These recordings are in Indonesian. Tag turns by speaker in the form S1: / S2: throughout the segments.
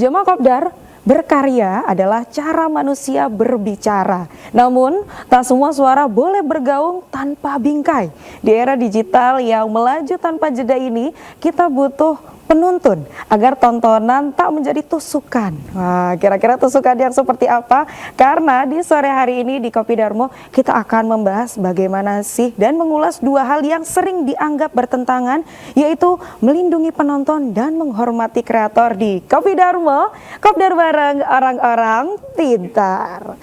S1: Jamaah Kopdar, berkarya adalah cara manusia berbicara. Namun, tak semua suara boleh bergaung tanpa bingkai. Di era digital yang melaju tanpa jeda ini, kita butuh penuntun agar tontonan tak menjadi tusukan. Wah, kira-kira tusukan yang seperti apa? Karena di sore hari ini di Kopi Darmo kita akan membahas bagaimana sih dan mengulas dua hal yang sering dianggap bertentangan, yaitu melindungi penonton dan menghormati kreator di Kopi Darmo. Kopdar bareng orang-orang pintar.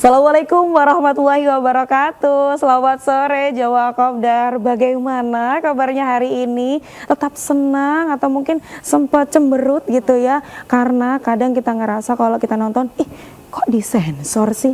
S1: Assalamualaikum warahmatullahi wabarakatuh. Selamat sore Jawa Kopdar. Bagaimana kabarnya hari ini? Tetap senang atau mungkin sempat cemberut gitu ya? Karena kadang kita ngerasa kalau kita nonton, kok disensor sih?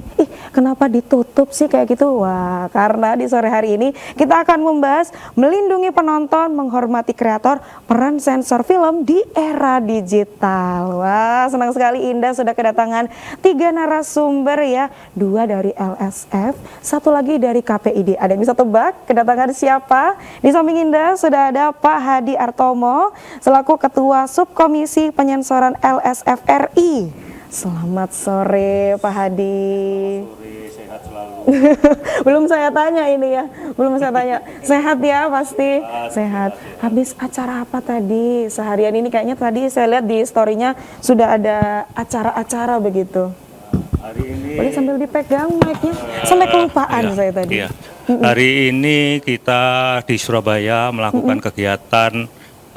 S1: Kenapa ditutup sih kayak gitu? Wah, karena di sore hari ini kita akan membahas melindungi penonton, menghormati kreator, peran sensor film di era digital. Wah, senang sekali Indah sudah kedatangan 3 narasumber ya. 2 dari LSF, 1 lagi dari KPID. Ada yang bisa tebak kedatangan siapa? Di samping Indah sudah ada Pak Hadi Artomo selaku Ketua Subkomisi Penyensoran LSF RI. Selamat sore Pak Hadi.
S2: Sore, sehat selalu.
S1: Belum saya tanya ini ya, belum saya tanya. Sehat ya pasti? Sehat. Habis acara apa tadi? Seharian ini kayaknya tadi saya lihat di story-nya sudah ada acara-acara begitu.
S2: Hari ini
S1: Boleh sambil dipegang mic-nya? Sampai kelupaan saya tadi.
S2: Iya. Hari ini kita di Surabaya melakukan kegiatan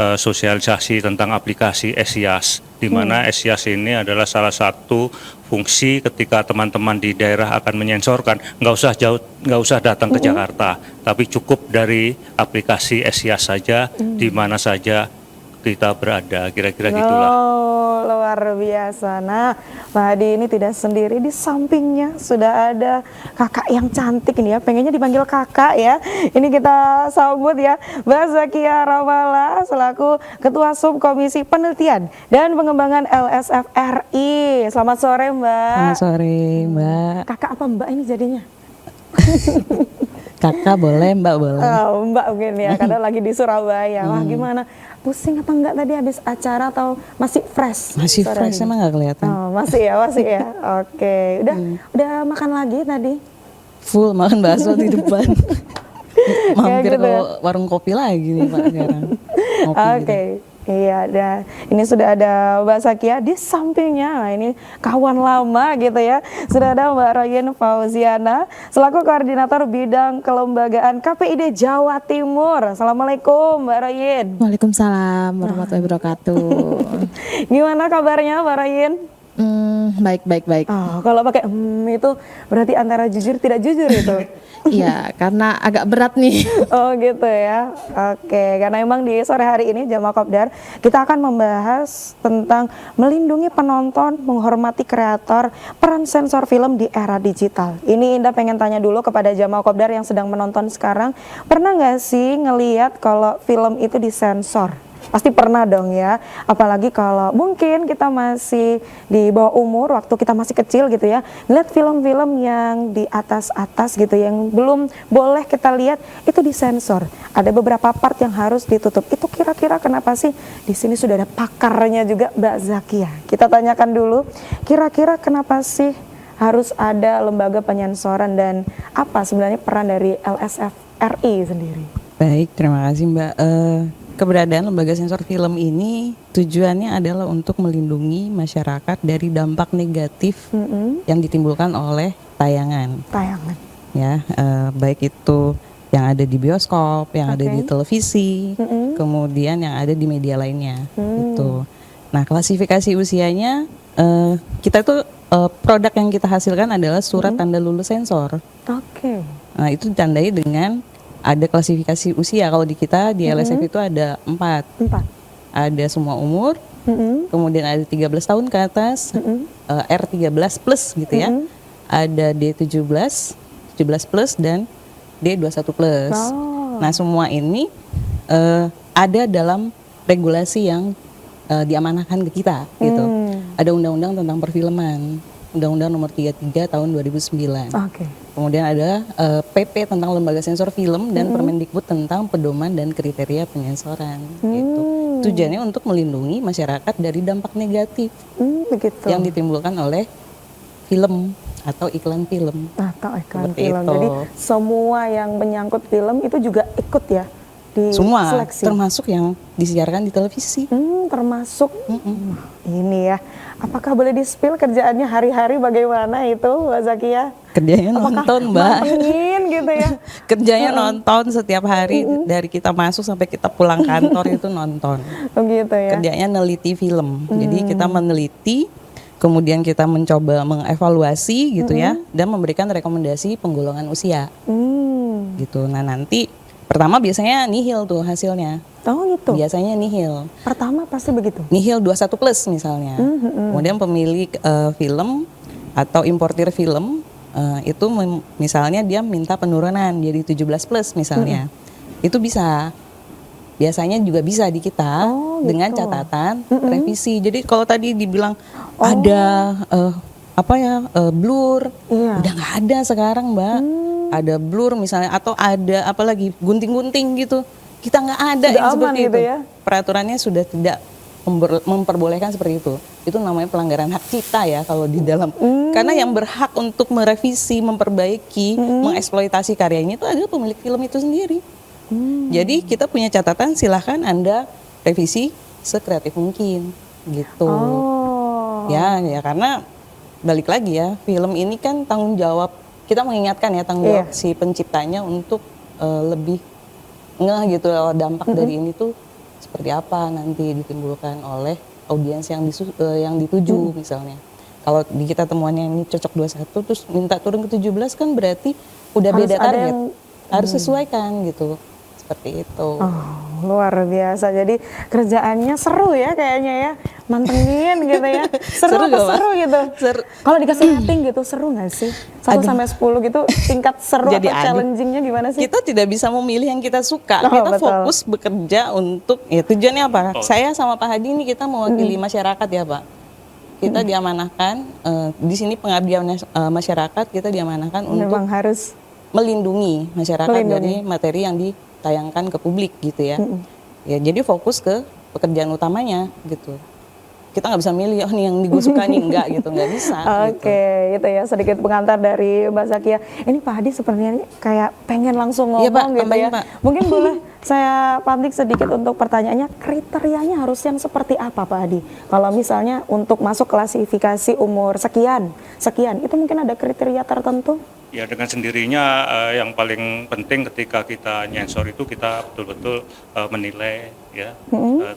S2: sosialisasi tentang aplikasi SIAS, di mana SIAS ini adalah salah satu fungsi ketika teman-teman di daerah akan menyensorkan, nggak usah datang ke Jakarta, tapi cukup dari aplikasi SIAS saja, di mana saja kita berada, kira-kira gitulah.
S1: Oh, luar biasa. Nah, Pak Hadi ini tidak sendiri, di sampingnya sudah ada kakak yang cantik ini ya, pengennya dipanggil kakak ya. Ini kita sambut ya, Mbak Zakia Ramala selaku Ketua Subkomisi Penelitian dan Pengembangan LSF RI. Selamat sore Mbak.
S3: Selamat sore Mbak.
S1: Kakak apa Mbak ini jadinya?
S3: Kakak boleh, Mbak boleh.
S1: Oh, Mbak mungkin ya, karena lagi di Surabaya. Wah, gimana? Pusing apa enggak tadi habis acara atau masih fresh?
S3: Masih fresh, emang nggak kelihatan.
S1: Oh, masih ya. Oke. Udah makan lagi tadi?
S3: Full makan bakso di depan. Mampir
S1: gitu
S3: ke
S1: ya?
S3: warung kopi lagi nih Pak sekarang. Ngopi
S1: Oke. Iya, ini sudah ada Mbak Zakia di sampingnya. Nah, ini kawan lama gitu ya. Sudah ada Mbak Royin Fauziana selaku Koordinator Bidang Kelembagaan KPID Jawa Timur. Assalamualaikum Mbak Royin.
S3: Waalaikumsalam warahmatullahi wabarakatuh.
S1: Gimana kabarnya Mbak Royin?
S3: Baik.
S1: Oh, kalau pakai itu berarti antara jujur tidak jujur itu.
S3: Iya, karena agak berat nih.
S1: Oh gitu ya. Oke, karena emang di sore hari ini Jamaah Kopdar kita akan membahas tentang melindungi penonton, menghormati kreator, peran sensor film di era digital. Ini Indah pengen tanya dulu kepada Jamaah Kopdar yang sedang menonton sekarang, pernah nggak sih ngelihat kalau film itu disensor? Pasti pernah dong ya, apalagi kalau mungkin kita masih di bawah umur, waktu kita masih kecil gitu ya, lihat film-film yang di atas-atas gitu, yang belum boleh kita lihat, itu disensor. Ada beberapa part yang harus ditutup. Itu kira-kira kenapa sih? Di sini sudah ada pakarnya juga, Mbak Zakia. Kita tanyakan dulu, kira-kira kenapa sih harus ada lembaga penyensoran dan apa sebenarnya peran dari LSF RI sendiri?
S3: Baik, terima kasih Mbak. Keberadaan lembaga sensor film ini tujuannya adalah untuk melindungi masyarakat dari dampak negatif yang ditimbulkan oleh tayangan. Ya, baik itu yang ada di bioskop, yang ada di televisi, kemudian yang ada di media lainnya. Itu. Nah, klasifikasi usianya kita tuh produk yang kita hasilkan adalah surat tanda lulus sensor.
S1: Oke.
S3: Nah, itu ditandai dengan ada klasifikasi usia. Kalau di kita di LSF itu ada 4. Ada semua umur, kemudian ada 13 tahun ke atas, R13 plus gitu ya. Ada D17, 17 plus dan D21 plus. Nah, semua ini ada dalam regulasi yang diamanahkan ke kita gitu. Ada undang-undang tentang perfilman. Undang-Undang Nomor 33 Tahun 2009. Kemudian ada PP tentang Lembaga Sensor Film dan Permendikbud tentang pedoman dan kriteria penyensoran. Gitu. Tujuannya untuk melindungi masyarakat dari dampak negatif
S1: Begitu.
S3: yang ditimbulkan oleh film atau iklan film.
S1: Atau iklan
S3: Seperti
S1: film.
S3: itu.
S1: Jadi semua yang menyangkut film itu juga ikut ya di
S3: Semua,
S1: seleksi.
S3: termasuk yang disiarkan di televisi.
S1: Termasuk ini ya. Apakah boleh di-spill kerjaannya hari-hari bagaimana itu, Mbak Zakia?
S3: Kerjanya
S1: Apakah
S3: nonton, Mbak.
S1: mantengin gitu ya?
S3: Kerjanya nonton setiap hari dari kita masuk sampai kita pulang kantor itu nonton.
S1: Oh gitu ya.
S3: Kerjanya neliti film. Jadi kita meneliti, kemudian kita mencoba mengevaluasi gitu ya, dan memberikan rekomendasi penggolongan usia gitu. Nah nanti pertama biasanya nihil tuh hasilnya.
S1: Oh gitu.
S3: Biasanya nihil.
S1: Pertama pasti begitu.
S3: Nihil 21 plus misalnya. Kemudian pemilik film atau importir film itu misalnya dia minta penurunan jadi 17 plus misalnya. Itu bisa. Biasanya juga bisa di kita dengan catatan revisi. Jadi kalau tadi dibilang ada blur, udah nggak ada sekarang, Mbak. Ada blur misalnya atau ada apalagi gunting-gunting gitu. Kita nggak ada
S1: Sudah
S3: yang
S1: aman
S3: seperti
S1: gitu
S3: itu.
S1: ya?
S3: Peraturannya sudah tidak memperbolehkan seperti itu. Itu namanya pelanggaran hak cipta ya kalau di dalam. Karena yang berhak untuk merevisi, memperbaiki, mengeksploitasi karyanya itu adalah pemilik film itu sendiri. Jadi kita punya catatan, silahkan Anda revisi sekreatif mungkin gitu. Ya karena balik lagi ya, film ini kan tanggung jawab, kita mengingatkan ya tanggung jawab si penciptanya untuk lebih ngeh gitu dampak dari ini tuh seperti apa nanti ditimbulkan oleh audiens yang dituju misalnya. Kalau di kita temuannya ini cocok 21 terus minta turun ke 17 kan berarti udah
S1: Harus
S3: beda
S1: ada
S3: target.
S1: yang-
S3: Harus sesuaikan gitu. Seperti itu.
S1: Luar biasa. Jadi kerjaannya seru ya kayaknya ya. Mantengin gitu ya. Seru
S3: Seru
S1: apa
S3: nggak, Mbak?
S1: seru gitu? Kalau dikasih rating gitu seru nggak sih? 1 sampai 10 gitu tingkat seru
S3: Jadi
S1: atau challengingnya gimana sih?
S3: Kita tidak bisa memilih yang kita suka.
S1: Oh,
S3: Kita
S1: betul.
S3: fokus bekerja untuk ya tujuannya apa? Saya sama Pak Hadi ini kita mewakili masyarakat ya, Pak. Kita diamanahkan di sini pengabdian masyarakat, kita diamanahkan untuk
S1: Memang harus
S3: melindungi masyarakat dari materi yang ditayangkan ke publik gitu ya. Ya jadi fokus ke pekerjaan utamanya gitu. Kita nggak bisa milih oh nih yang gue suka nih enggak gitu, nggak bisa.
S1: Oke, itu ya sedikit pengantar dari Mbak Zakia. Ini Pak Hadi sepertinya kayak pengen langsung ngomong
S3: Iya, Pak,
S1: gitu
S3: tambahin,
S1: ya.
S3: Pak.
S1: Mungkin boleh saya pantik sedikit untuk pertanyaannya, kriterianya harus yang seperti apa Pak Hadi? Kalau misalnya untuk masuk klasifikasi umur sekian, itu mungkin ada kriteria tertentu?
S2: Ya dengan sendirinya yang paling penting ketika kita nyensor itu kita betul-betul menilai ya,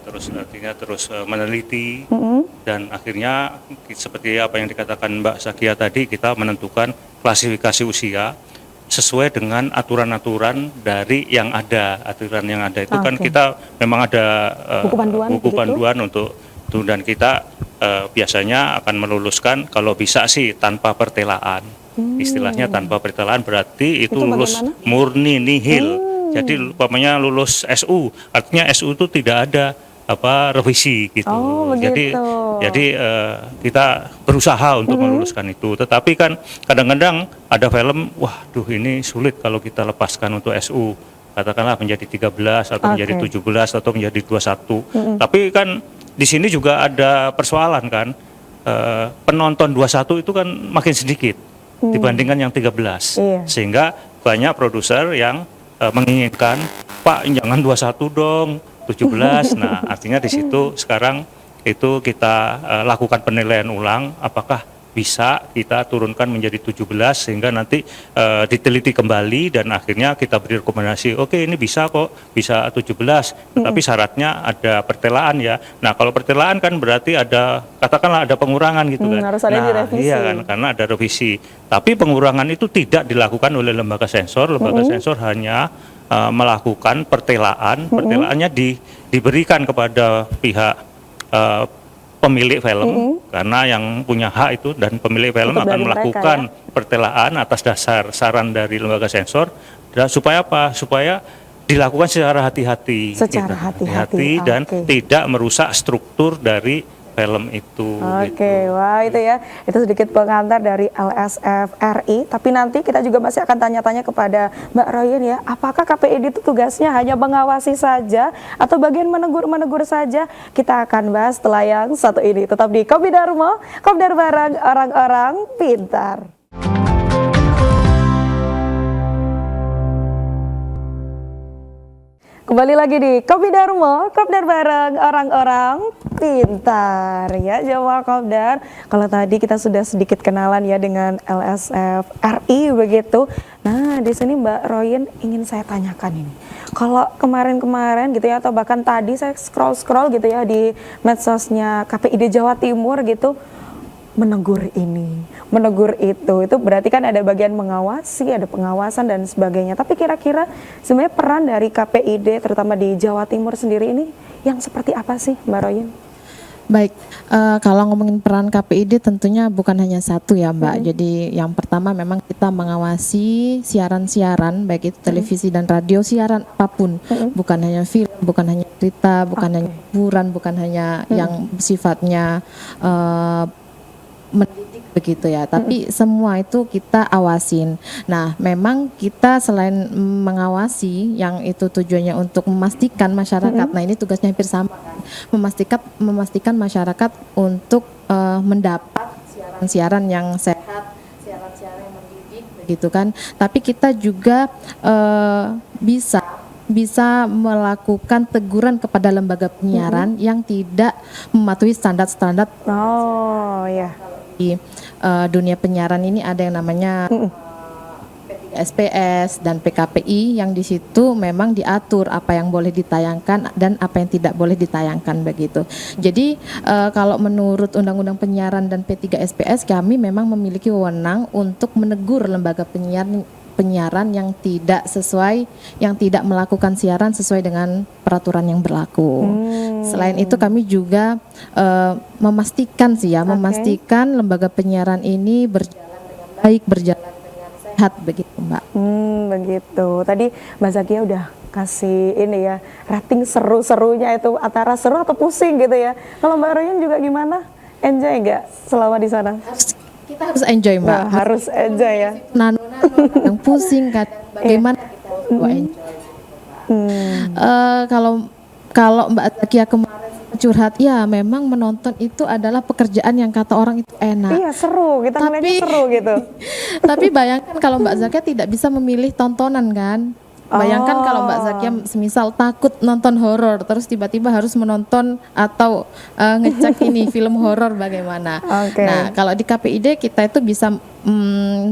S2: terus artinya terus meneliti dan akhirnya seperti apa yang dikatakan Mbak Zakia tadi, kita menentukan klasifikasi usia sesuai dengan aturan-aturan dari yang ada. Aturan yang ada itu kan kita memang ada buku panduan untuk itu, dan kita biasanya akan meluluskan kalau bisa sih tanpa pertelaan. Istilahnya tanpa pertelaan berarti itu lulus
S1: bagaimana?
S2: murni nihil. Jadi umpamanya lulus SU, artinya SU itu tidak ada revisi gitu.
S1: Oh, begitu.
S2: Jadi kita berusaha untuk meluluskan itu. Tetapi kan kadang-kadang ada film, waduh ini sulit kalau kita lepaskan untuk SU. Katakanlah menjadi 13 atau menjadi 17 atau menjadi 21. Tapi kan di sini juga ada persoalan kan. Penonton 21 itu kan makin sedikit dibandingkan yang 13. Sehingga banyak produser yang menginginkan, Pak jangan 21 dong, 17. Nah, artinya di situ sekarang itu kita lakukan penilaian ulang apakah bisa kita turunkan menjadi 17 sehingga nanti diteliti kembali dan akhirnya kita beri rekomendasi, oke ini bisa kok, bisa 17, tetapi syaratnya ada pertelaan ya. Nah kalau pertelaan kan berarti ada, katakanlah ada pengurangan gitu kan.
S1: Harus ada direvisi.
S2: Iya kan, karena ada revisi. Tapi pengurangan itu tidak dilakukan oleh lembaga sensor, lembaga sensor hanya melakukan pertelaan, pertelaannya diberikan kepada pihak pemilik film, karena yang punya hak itu dan pemilik film
S1: Untuk
S2: akan
S1: dari
S2: melakukan
S1: mereka,
S2: pertelaan atas dasar saran dari lembaga sensor, dan supaya apa? Supaya dilakukan secara hati-hati,
S1: Secara hati-hati,
S2: dan
S1: oke.
S2: tidak merusak struktur dari film itu.
S1: Oke, wah itu ya, itu sedikit pengantar dari LSF RI. Tapi nanti kita juga masih akan tanya-tanya kepada Mbak Royen ya, apakah KPID itu tugasnya hanya mengawasi saja atau bagian menegur saja? Kita akan bahas setelah yang satu ini. Tetap di Kopi Darmo, Kopdar bareng orang-orang pintar. Kembali lagi di Kopi Darmo, Kopdar bareng orang-orang pintar ya Jawa Kopdar. Kalau tadi kita sudah sedikit kenalan ya dengan LSF RI begitu. Nah di sini Mbak Royen ingin saya tanyakan ini. Kalau kemarin-kemarin gitu ya atau bahkan tadi saya scroll gitu ya di medsosnya KPID Jawa Timur gitu, menegur ini, menegur itu berarti kan ada bagian mengawasi, ada pengawasan dan sebagainya. Tapi kira-kira sebenarnya peran dari KPID terutama di Jawa Timur sendiri ini yang seperti apa sih Mbak Royen?
S4: Baik, kalau ngomongin peran KPID tentunya bukan hanya satu ya Mbak. Jadi yang pertama memang kita mengawasi siaran-siaran baik itu televisi dan radio, siaran apapun, bukan hanya film, bukan hanya cerita, bukan hanya hiburan, bukan hanya yang sifatnya mendidik begitu ya, tapi semua itu kita awasin. Nah, memang kita selain mengawasi yang itu tujuannya untuk memastikan masyarakat, nah ini tugasnya hampir sama kan, memastikan masyarakat untuk mendapat siaran-siaran yang sehat, siaran-siaran yang mendidik begitu kan. Tapi kita juga bisa melakukan teguran kepada lembaga penyiaran yang tidak mematuhi standar-standar.
S1: Oh ya.
S4: Di dunia penyiaran ini ada yang namanya SPS dan PKPI yang di situ memang diatur apa yang boleh ditayangkan dan apa yang tidak boleh ditayangkan begitu. Jadi kalau menurut Undang-Undang Penyiaran dan P3SPS kami memang memiliki wewenang untuk menegur lembaga penyiaran yang tidak sesuai, yang tidak melakukan siaran sesuai dengan peraturan yang berlaku. Selain itu kami juga memastikan memastikan lembaga penyiaran ini berjalan dengan baik, berjalan dengan sehat begitu Mbak.
S1: Begitu. Tadi Mbak Zakia udah kasih ini ya rating seru-serunya itu antara seru atau pusing gitu ya. Kalau Mbak Royen juga gimana? Enjoy nggak selama di sana?
S4: Kita harus enjoy Mbak.
S1: Nah, harus enjoy ya.
S4: Yang pusing kan bagaimana kita enjoy. Kalau Mbak Zakia kemarin curhat, ya memang menonton itu adalah pekerjaan yang kata orang itu enak.
S1: Iya seru, kita ngeliatnya seru gitu.
S4: Tapi bayangkan kalau Mbak Zakia tidak bisa memilih tontonan kan. Bayangkan kalau Mbak Zakia semisal takut nonton horor terus tiba-tiba harus menonton atau ngecek ini film horor bagaimana. Nah, kalau di KPID kita itu bisa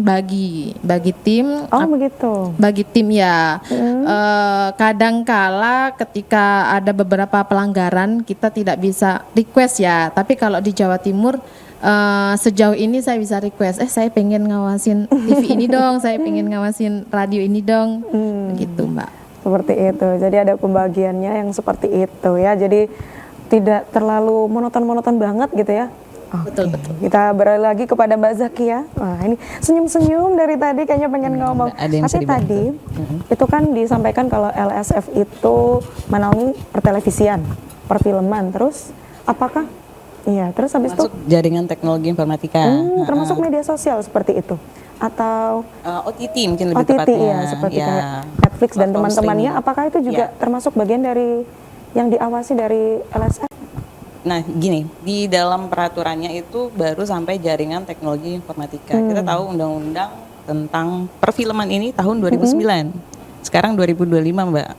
S4: bagi tim.
S1: Oh begitu.
S4: Bagi tim ya. Kadangkala ketika ada beberapa pelanggaran kita tidak bisa request ya. Tapi kalau di Jawa Timur sejauh ini saya bisa request, saya pengen ngawasin TV ini dong, saya pengen ngawasin radio ini dong, begitu Mbak.
S1: Seperti itu, jadi ada pembagiannya yang seperti itu ya, jadi tidak terlalu monoton banget gitu ya.
S4: Betul.
S1: Kita beralih lagi kepada Mbak Zakia. Wah ini senyum-senyum dari tadi kayaknya pengen ngomong. Tapi tadi itu kan disampaikan kalau LSF itu menaungi pertelevisian, perfilman, terus apakah? Iya, terus habis itu
S3: jaringan teknologi informatika.
S1: Termasuk media sosial seperti itu atau
S3: OTT mungkin lebih tepatnya.
S1: Ya, seperti kayak Netflix dan teman-temannya. Apakah itu juga termasuk bagian dari yang diawasi dari LSF?
S3: Nah, gini, di dalam peraturannya itu baru sampai jaringan teknologi informatika. Kita tahu undang-undang tentang perfilman ini tahun 2009. Sekarang 2025, Mbak.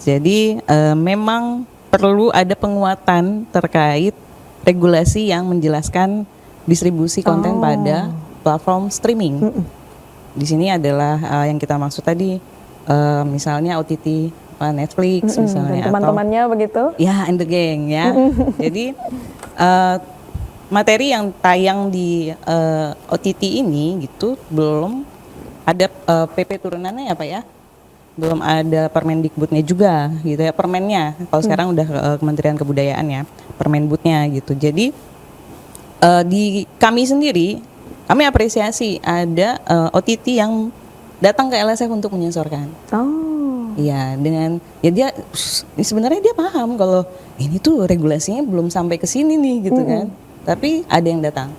S3: Jadi memang perlu ada penguatan terkait regulasi yang menjelaskan distribusi konten pada platform streaming. Di sini adalah yang kita maksud tadi, misalnya OTT, Netflix misalnya,
S1: dan teman-temannya begitu?
S3: Ya, and the gang ya. Jadi materi yang tayang di OTT ini gitu belum ada PP turunannya ya Pak ya. Belum ada Permendikbudnya juga gitu ya, permennya. Kalau sekarang udah Kementerian Kebudayaan ya, Permenbudnya gitu. Jadi di kami sendiri, kami apresiasi ada OTT yang datang ke LSF untuk menyensorkan. Iya, dengan ya dia sebenarnya dia paham kalau ini tuh regulasinya belum sampai ke sini nih gitu kan. Tapi ada yang datang.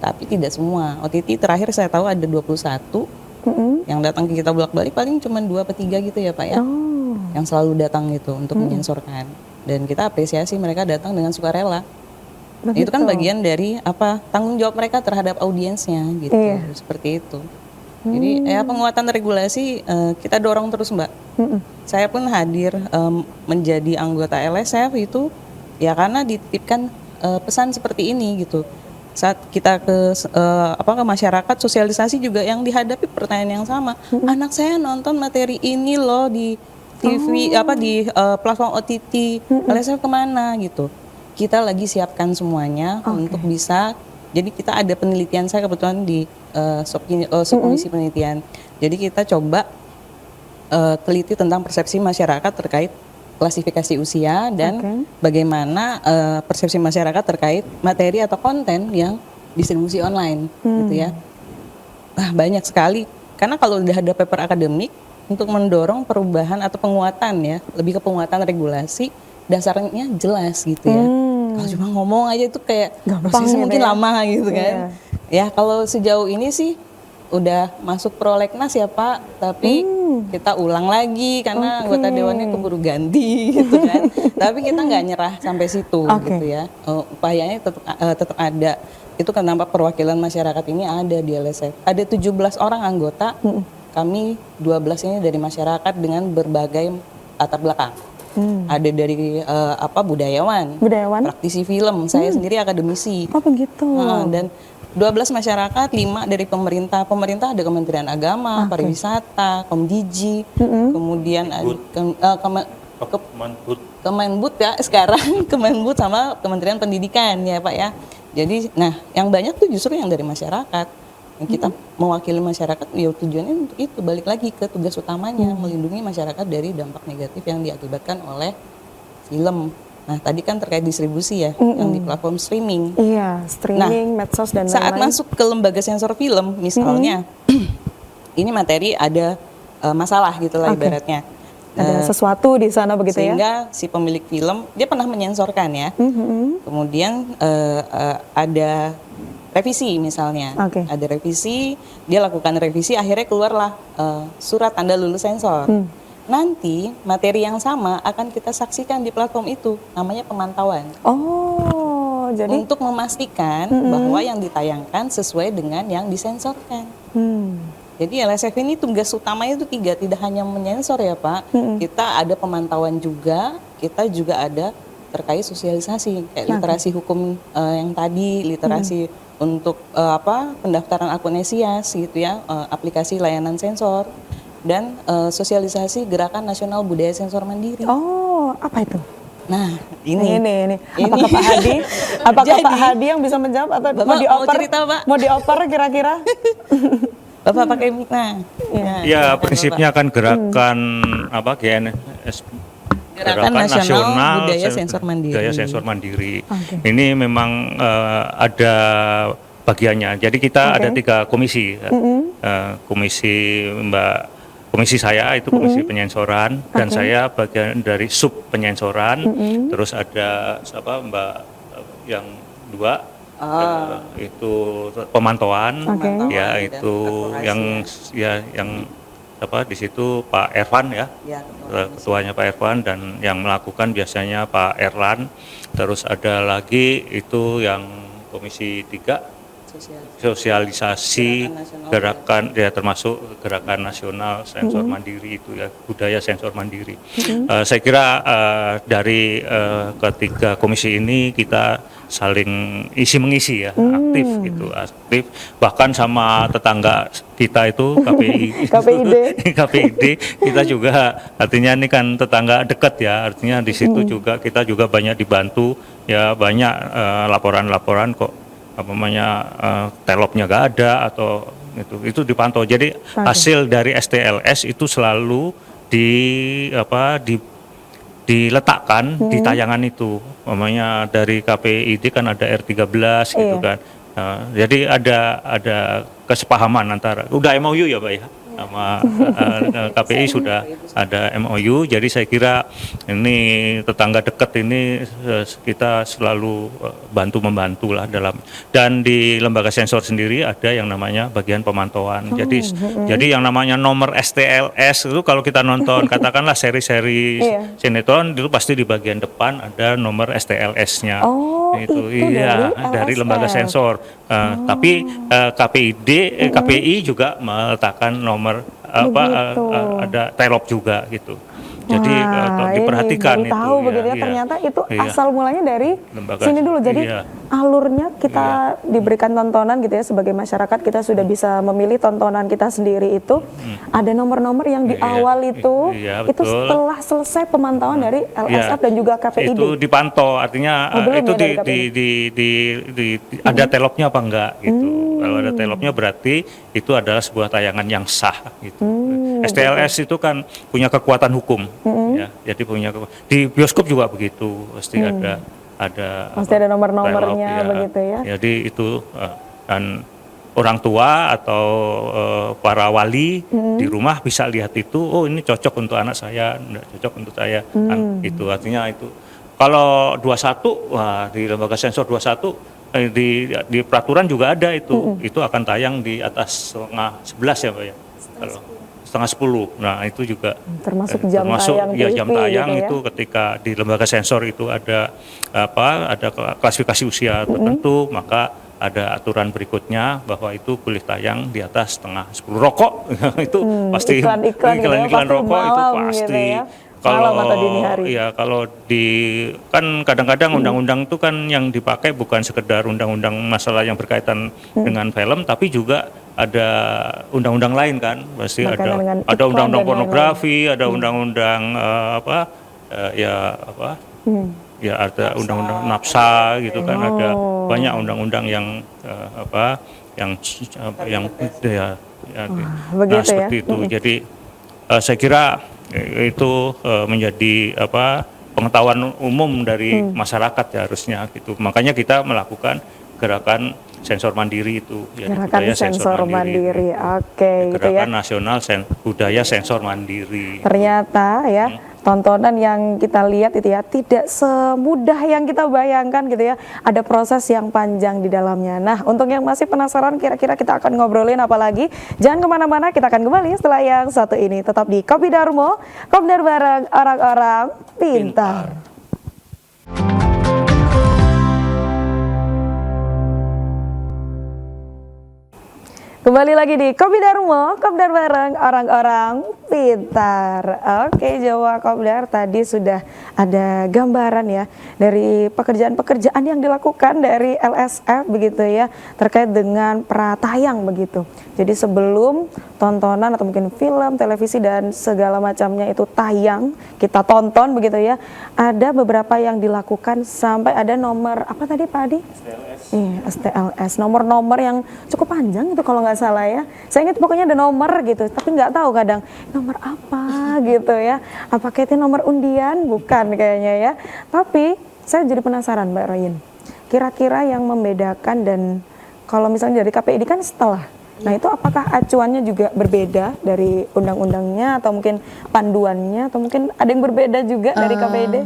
S3: Tapi tidak semua. OTT terakhir saya tahu ada 21 yang datang ke kita bolak-balik, paling cuma 2 atau 3 gitu ya Pak ya. Yang selalu datang gitu untuk menyensorkan. Dan kita apresiasi mereka datang dengan sukarela. Itu kan bagian dari apa tanggung jawab mereka terhadap audiensnya gitu. Seperti itu. Jadi ya penguatan regulasi kita dorong terus Mbak. Saya pun hadir menjadi anggota LSF itu ya karena dititipkan pesan seperti ini gitu. Saat kita ke masyarakat, sosialisasi juga yang dihadapi pertanyaan yang sama. Anak saya nonton materi ini loh di TV di platform OTT, LSF kemana gitu. Kita lagi siapkan semuanya untuk bisa. Jadi kita ada penelitian, saya kebetulan di subkomisi penelitian. Jadi kita coba teliti tentang persepsi masyarakat terkait klasifikasi usia dan bagaimana persepsi masyarakat terkait materi atau konten yang distribusi online gitu ya. Banyak sekali, karena kalau udah ada paper akademik untuk mendorong perubahan atau penguatan ya, lebih ke penguatan regulasi, dasarnya jelas gitu ya. Kalau cuma ngomong aja itu kayak prosesnya mungkin lama gitu kan. Ya kalau sejauh ini sih udah masuk prolegnas ya Pak, tapi kita ulang lagi karena anggota dewannya keburu ganti gitu kan. Tapi kita nggak nyerah sampai situ gitu ya. Upayanya tetap ada. Itu kenapa perwakilan masyarakat ini ada di LSF. Ada 17 orang anggota, kami 12 ini dari masyarakat dengan berbagai latar belakang. Ada dari budayawan, praktisi film, saya sendiri akademisi.
S1: Oh begitu.
S3: Dan 12 masyarakat, 5 dari pemerintah. Pemerintah ada Kementerian Agama, Pariwisata, Komdiji, kemudian Kemenbud ya sekarang, Kemenbud sama Kementerian Pendidikan ya Pak ya. Jadi, yang banyak tuh justru yang dari masyarakat. Yang kita mewakili masyarakat, ya tujuannya untuk itu, balik lagi ke tugas utamanya, melindungi masyarakat dari dampak negatif yang diakibatkan oleh film. Nah, tadi kan terkait distribusi ya, yang di platform streaming.
S1: Iya, streaming, medsos dan lain-lain.
S3: Saat masuk ke lembaga sensor film, misalnya, ini materi ada masalah gitu lah ibaratnya.
S1: Ada sesuatu di sana begitu ya?
S3: Sehingga si pemilik film, dia pernah menyensorkan ya. Kemudian ada revisi misalnya, ada revisi, dia lakukan revisi, akhirnya keluarlah surat tanda lulus sensor. Nanti materi yang sama akan kita saksikan di platform itu, namanya pemantauan.
S1: Oh, jadi
S3: untuk memastikan bahwa yang ditayangkan sesuai dengan yang disensorkan. Jadi LSF ini tugas utamanya itu 3, tidak hanya menyensor ya Pak, kita ada pemantauan juga, kita juga ada terkait sosialisasi, kayak literasi hukum yang tadi, literasi untuk pendaftaran akun ESIAS gitu ya, aplikasi layanan sensor, dan sosialisasi Gerakan Nasional Budaya Sensor Mandiri.
S1: Oh, apa itu?
S3: Nah, ini.
S1: Apakah Pak Hadi? Apakah Pak Hadi yang bisa menjawab atau
S3: Bapak
S1: mau dioper?
S3: mau cerita, Pak?
S1: Mau dioper kira-kira?
S3: Bapak pakai mic.
S2: Ya, prinsipnya kan gerakan GNS,
S3: Gerakan Nasional Budaya Sensor Mandiri.
S2: Budaya Sensor Mandiri. Ini memang ada bagiannya. Jadi kita ada 3 komisi. Komisi saya itu komisi penyensoran, dan saya bagian dari sub penyensoran. Terus ada Mbak yang 2 itu pemantauan, ya itu yang di situ Pak Ervan ya, ketuanya Pak Ervan, dan yang melakukan biasanya Pak Erlan. Terus ada lagi itu yang komisi 3 sosialisasi gerakan ya, termasuk Gerakan Nasional Sensor Mandiri itu ya, budaya sensor mandiri. Saya kira dari ketiga komisi ini kita saling isi mengisi ya, aktif bahkan sama tetangga kita itu KPID kita juga, artinya ini kan tetangga dekat ya, artinya di situ juga kita juga banyak dibantu ya, banyak laporan-laporan kok telopnya nggak ada atau itu dipantau. Jadi hasil dari STLS itu selalu diletakkan di tayangan itu, dari KPID kan ada R13 gitu kan. Jadi ada kesepahaman antara, udah MOU ya Pak ya? sama KPI sudah ada MOU, jadi saya kira ini tetangga dekat ini kita selalu bantu-membantu lah dalam, dan di lembaga sensor sendiri ada yang namanya bagian pemantauan. Jadi yang namanya nomor STLS itu kalau kita nonton katakanlah seri-seri sinetron itu pasti di bagian depan ada nomor STLS-nya.
S1: itu
S2: iya dari lembaga sensor. Tapi KPI juga meletakkan nomor ada telop juga gitu. Jadi diperhatikan
S1: baru tahu
S2: itu.
S1: begitu ya, ternyata itu asal mulanya dari
S2: lembaga
S1: sini dulu. Jadi alurnya kita diberikan tontonan gitu ya, sebagai masyarakat kita sudah bisa memilih tontonan kita sendiri itu. Ada nomor-nomor yang di awal itu setelah selesai pemantauan dari LSF dan juga KPID.
S2: Itu dipantau, artinya itu ada telopnya apa enggak gitu. Kalau ada telopnya berarti itu adalah sebuah tayangan yang sah gitu. STLS itu kan punya kekuatan hukum, ya. Jadi di bioskop juga begitu, pasti ada
S1: nomor-nomornya begitu ya.
S2: Jadi itu dan orang tua atau para wali di rumah bisa lihat itu, oh ini cocok untuk anak saya, enggak cocok untuk saya, itu artinya itu. Kalau 21, wah di lembaga sensor 21 di peraturan juga ada itu akan tayang di atas setengah 11 ya Pak ya, kalau setengah 10. Nah itu juga
S1: termasuk jam tayang TV,
S2: jam tayang
S1: gitu ya?
S2: itu ketika di lembaga sensor itu ada klasifikasi usia tertentu, maka ada aturan berikutnya bahwa itu boleh tayang di atas setengah 10. Rokok itu pasti iklan rokok itu pasti.
S1: Gitu ya?
S2: Kalau
S1: dini hari.
S2: ya kalau kan kadang-kadang undang-undang itu kan yang dipakai bukan sekedar undang-undang masalah yang berkaitan dengan film, tapi juga ada undang-undang lain kan, pasti ada undang-undang pornografi, ada undang-undang ada undang-undang nafsa gitu kan, ada banyak undang-undang yang seperti itu. Jadi saya kira itu menjadi pengetahuan umum dari masyarakat ya harusnya gitu. Makanya kita melakukan gerakan sensor mandiri itu, ya,
S1: gerakan sensor mandiri. Oke,
S2: gerakan
S1: gitu ya.
S2: nasional budaya sensor mandiri.
S1: Ternyata ya tontonan yang kita lihat itu ya tidak semudah yang kita bayangkan gitu ya. Ada proses yang panjang di dalamnya. Nah, untuk yang masih penasaran kira-kira kita akan ngobrolin apa lagi, jangan kemana-mana, kita akan kembali setelah yang satu ini. Tetap di Kopi Darmo, Kopdar bareng orang-orang pintar. Kembali lagi di Kopi Darmo, Kopdar bareng orang-orang pintar. Oke, Jawa Kopdar, tadi sudah ada gambaran ya dari pekerjaan-pekerjaan yang dilakukan dari LSF begitu ya, terkait dengan pratayang begitu. Jadi sebelum tontonan atau mungkin film, televisi dan segala macamnya itu tayang, kita tonton begitu ya, ada beberapa yang dilakukan sampai ada nomor apa tadi Pak Adi? STLS, nomor-nomor yang cukup panjang itu kalau nggak salah ya. Saya ingat pokoknya ada nomor gitu, tapi nggak tahu kadang nomor apa gitu ya. Apakah itu nomor undian? Bukan kayaknya ya. Tapi saya jadi penasaran Mbak Rayin. Kira-kira yang membedakan, dan kalau misalnya dari KPID kan setelah. Nah itu apakah acuannya juga berbeda dari undang-undangnya atau mungkin panduannya atau mungkin ada yang berbeda juga dari KPID?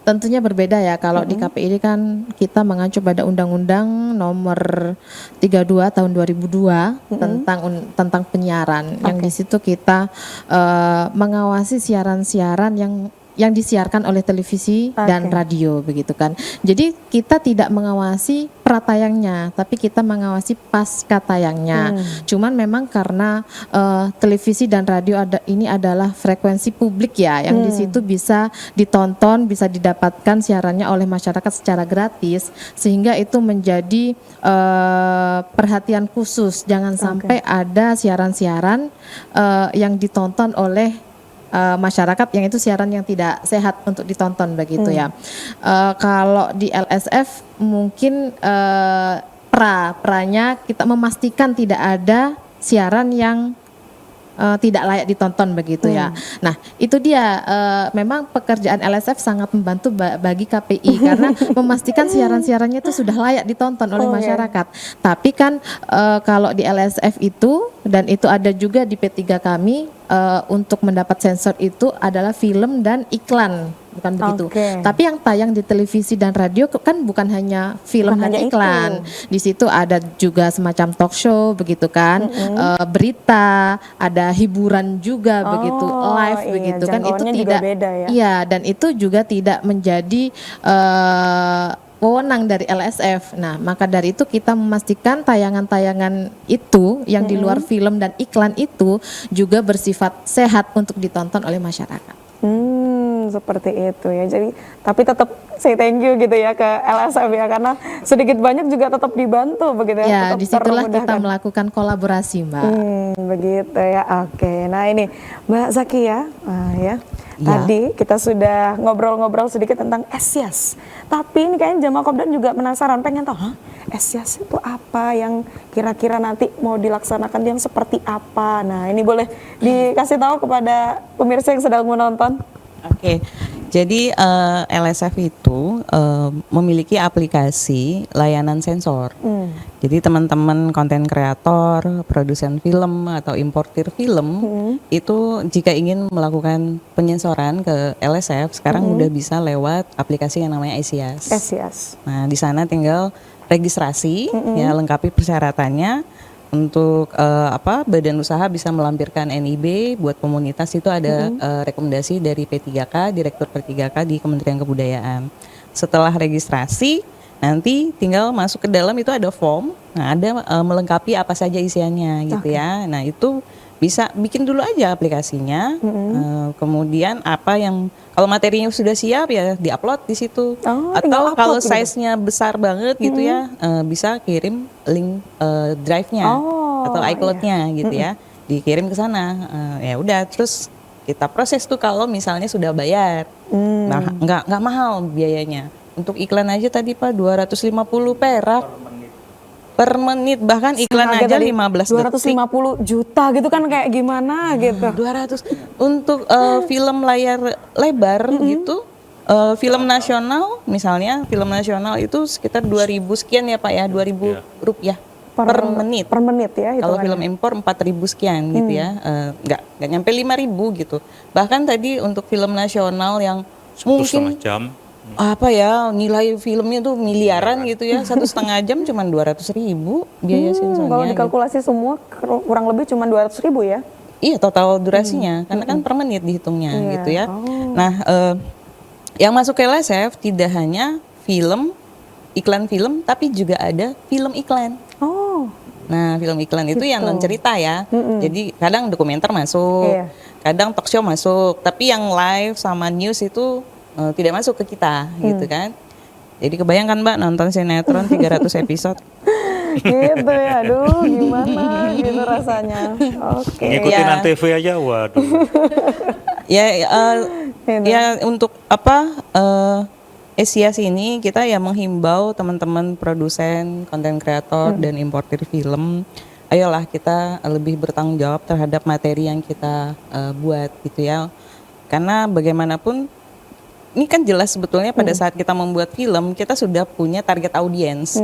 S4: Tentunya berbeda ya. Kalau di KPID kan kita mengacu pada Undang-Undang Nomor 32 Tahun 2002 tentang penyiaran. Yang di situ kita mengawasi siaran-siaran yang disiarkan oleh televisi dan radio begitu kan. Jadi kita tidak mengawasi pratayangnya, tapi kita mengawasi pasca tayangnya. Cuman memang karena televisi dan radio ini adalah frekuensi publik ya, yang di situ bisa ditonton, bisa didapatkan siarannya oleh masyarakat secara gratis, sehingga itu menjadi perhatian khusus. Jangan sampai ada siaran-siaran yang ditonton oleh masyarakat yang itu siaran yang tidak sehat untuk ditonton begitu ya. Kalau di LSF mungkin pranya kita memastikan tidak ada siaran yang tidak layak ditonton begitu ya. Nah, itu dia memang pekerjaan LSF sangat membantu bagi KPI karena memastikan siaran-siarannya itu sudah layak ditonton oleh masyarakat. Tapi kan kalau di LSF itu dan itu ada juga di P3 kami untuk mendapat sensor itu adalah film dan iklan. Bukan begitu. Tapi yang tayang di televisi dan radio kan bukan hanya film dan iklan. Di situ ada juga semacam talk show begitu kan, berita, ada hiburan juga begitu, live begitu kan, itu tidak beda, ya? Iya, dan itu juga tidak menjadi wewenang dari LSF. Nah, maka dari itu kita memastikan tayangan-tayangan itu yang di luar film dan iklan itu juga bersifat sehat untuk ditonton oleh masyarakat.
S1: Seperti itu ya. Jadi tapi tetap say thank you gitu ya ke LSF ya, karena sedikit banyak juga tetap dibantu begitu ya.
S4: Ya, disitulah kita melakukan kolaborasi, Mbak.
S1: Begitu ya. Oke. Nah ini Mbak Zakia, ya. Tadi kita sudah ngobrol-ngobrol sedikit tentang SYAS. Tapi ini kayaknya Jamaah Kopdar juga penasaran, pengen tahu, SYAS itu apa, yang kira-kira nanti mau dilaksanakan yang seperti apa. Nah ini boleh dikasih tahu kepada pemirsa yang sedang menonton.
S3: Oke, jadi LSF itu memiliki aplikasi layanan sensor. Jadi teman-teman konten kreator, produsen film atau importir film itu jika ingin melakukan penyensoran ke LSF sekarang udah bisa lewat aplikasi yang namanya SYAS. Nah di sana tinggal registrasi, ya lengkapi persyaratannya. Untuk badan usaha bisa melampirkan NIB, buat komunitas itu ada rekomendasi dari P3K, Direktur P3K di Kementerian Kebudayaan. Setelah registrasi, nanti tinggal masuk ke dalam itu ada form, nah ada melengkapi apa saja isiannya gitu ya. Nah itu bisa bikin dulu aja aplikasinya, kemudian apa yang kalau materinya sudah siap ya diupload di situ, atau kalau size-nya besar banget gitu ya bisa kirim link drive-nya atau iCloud-nya gitu ya, dikirim ke sana, ya udah terus kita proses tuh kalau misalnya sudah bayar, nah nggak mahal biayanya. Untuk iklan aja tadi Pak 250 perak per menit, bahkan iklan aja 15 detik
S1: 250 juta gitu kan, kayak gimana gitu.
S3: 200 untuk film layar lebar gitu, film nasional misalnya, film nasional itu sekitar 2.000 sekian ya Pak ya, 2.000 rupiah per menit.
S1: Per menit ya.
S3: Kalau film impor 4.000 sekian gitu ya, nggak nyampe 5.000 gitu. Bahkan tadi untuk film nasional yang mungkin
S2: 1,5 jam.
S3: apa ya nilai filmnya tuh miliaran gitu ya, 1,5 jam cuma 200.000 biaya sensornya.
S1: Kalau dikalkulasi semua kurang lebih cuma 200.000 ya?
S3: Iya total durasinya, karena kan per menit dihitungnya gitu ya. Nah yang masuk ke LSF tidak hanya film, iklan film, tapi juga ada film iklan. Nah film iklan itu yang non cerita ya, jadi kadang dokumenter masuk, kadang talk show masuk, tapi yang live sama news itu tidak masuk ke kita gitu kan. Jadi kebayangkan Mbak nonton sinetron 300 episode
S1: gitu ya, aduh gimana gitu rasanya.
S2: Ngikutin Antv aja, waduh.
S3: Ya untuk SYAS ini kita ya menghimbau teman-teman produsen, konten kreator dan importir film, ayolah kita lebih bertanggung jawab terhadap materi yang kita buat gitu ya. Karena bagaimanapun ini kan jelas sebetulnya pada saat kita membuat film kita sudah punya target audiens.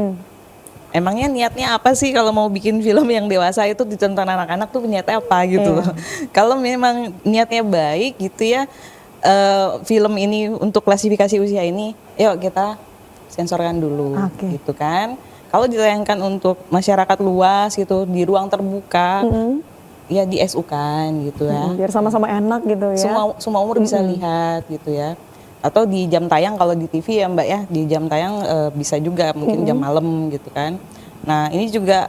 S3: Emangnya niatnya apa sih kalau mau bikin film yang dewasa itu ditonton anak-anak tuh niatnya apa gitu loh. Kalau memang niatnya baik gitu ya, film ini untuk klasifikasi usia ini, yuk kita sensorkan dulu gitu kan. Kalau ditayangkan untuk masyarakat luas gitu di ruang terbuka, ya di SU kan gitu ya.
S1: Biar sama-sama enak gitu ya.
S3: Semua umur bisa lihat gitu ya. Atau di jam tayang kalau di TV ya Mbak ya, di jam tayang bisa juga mungkin jam malam gitu kan. Nah ini juga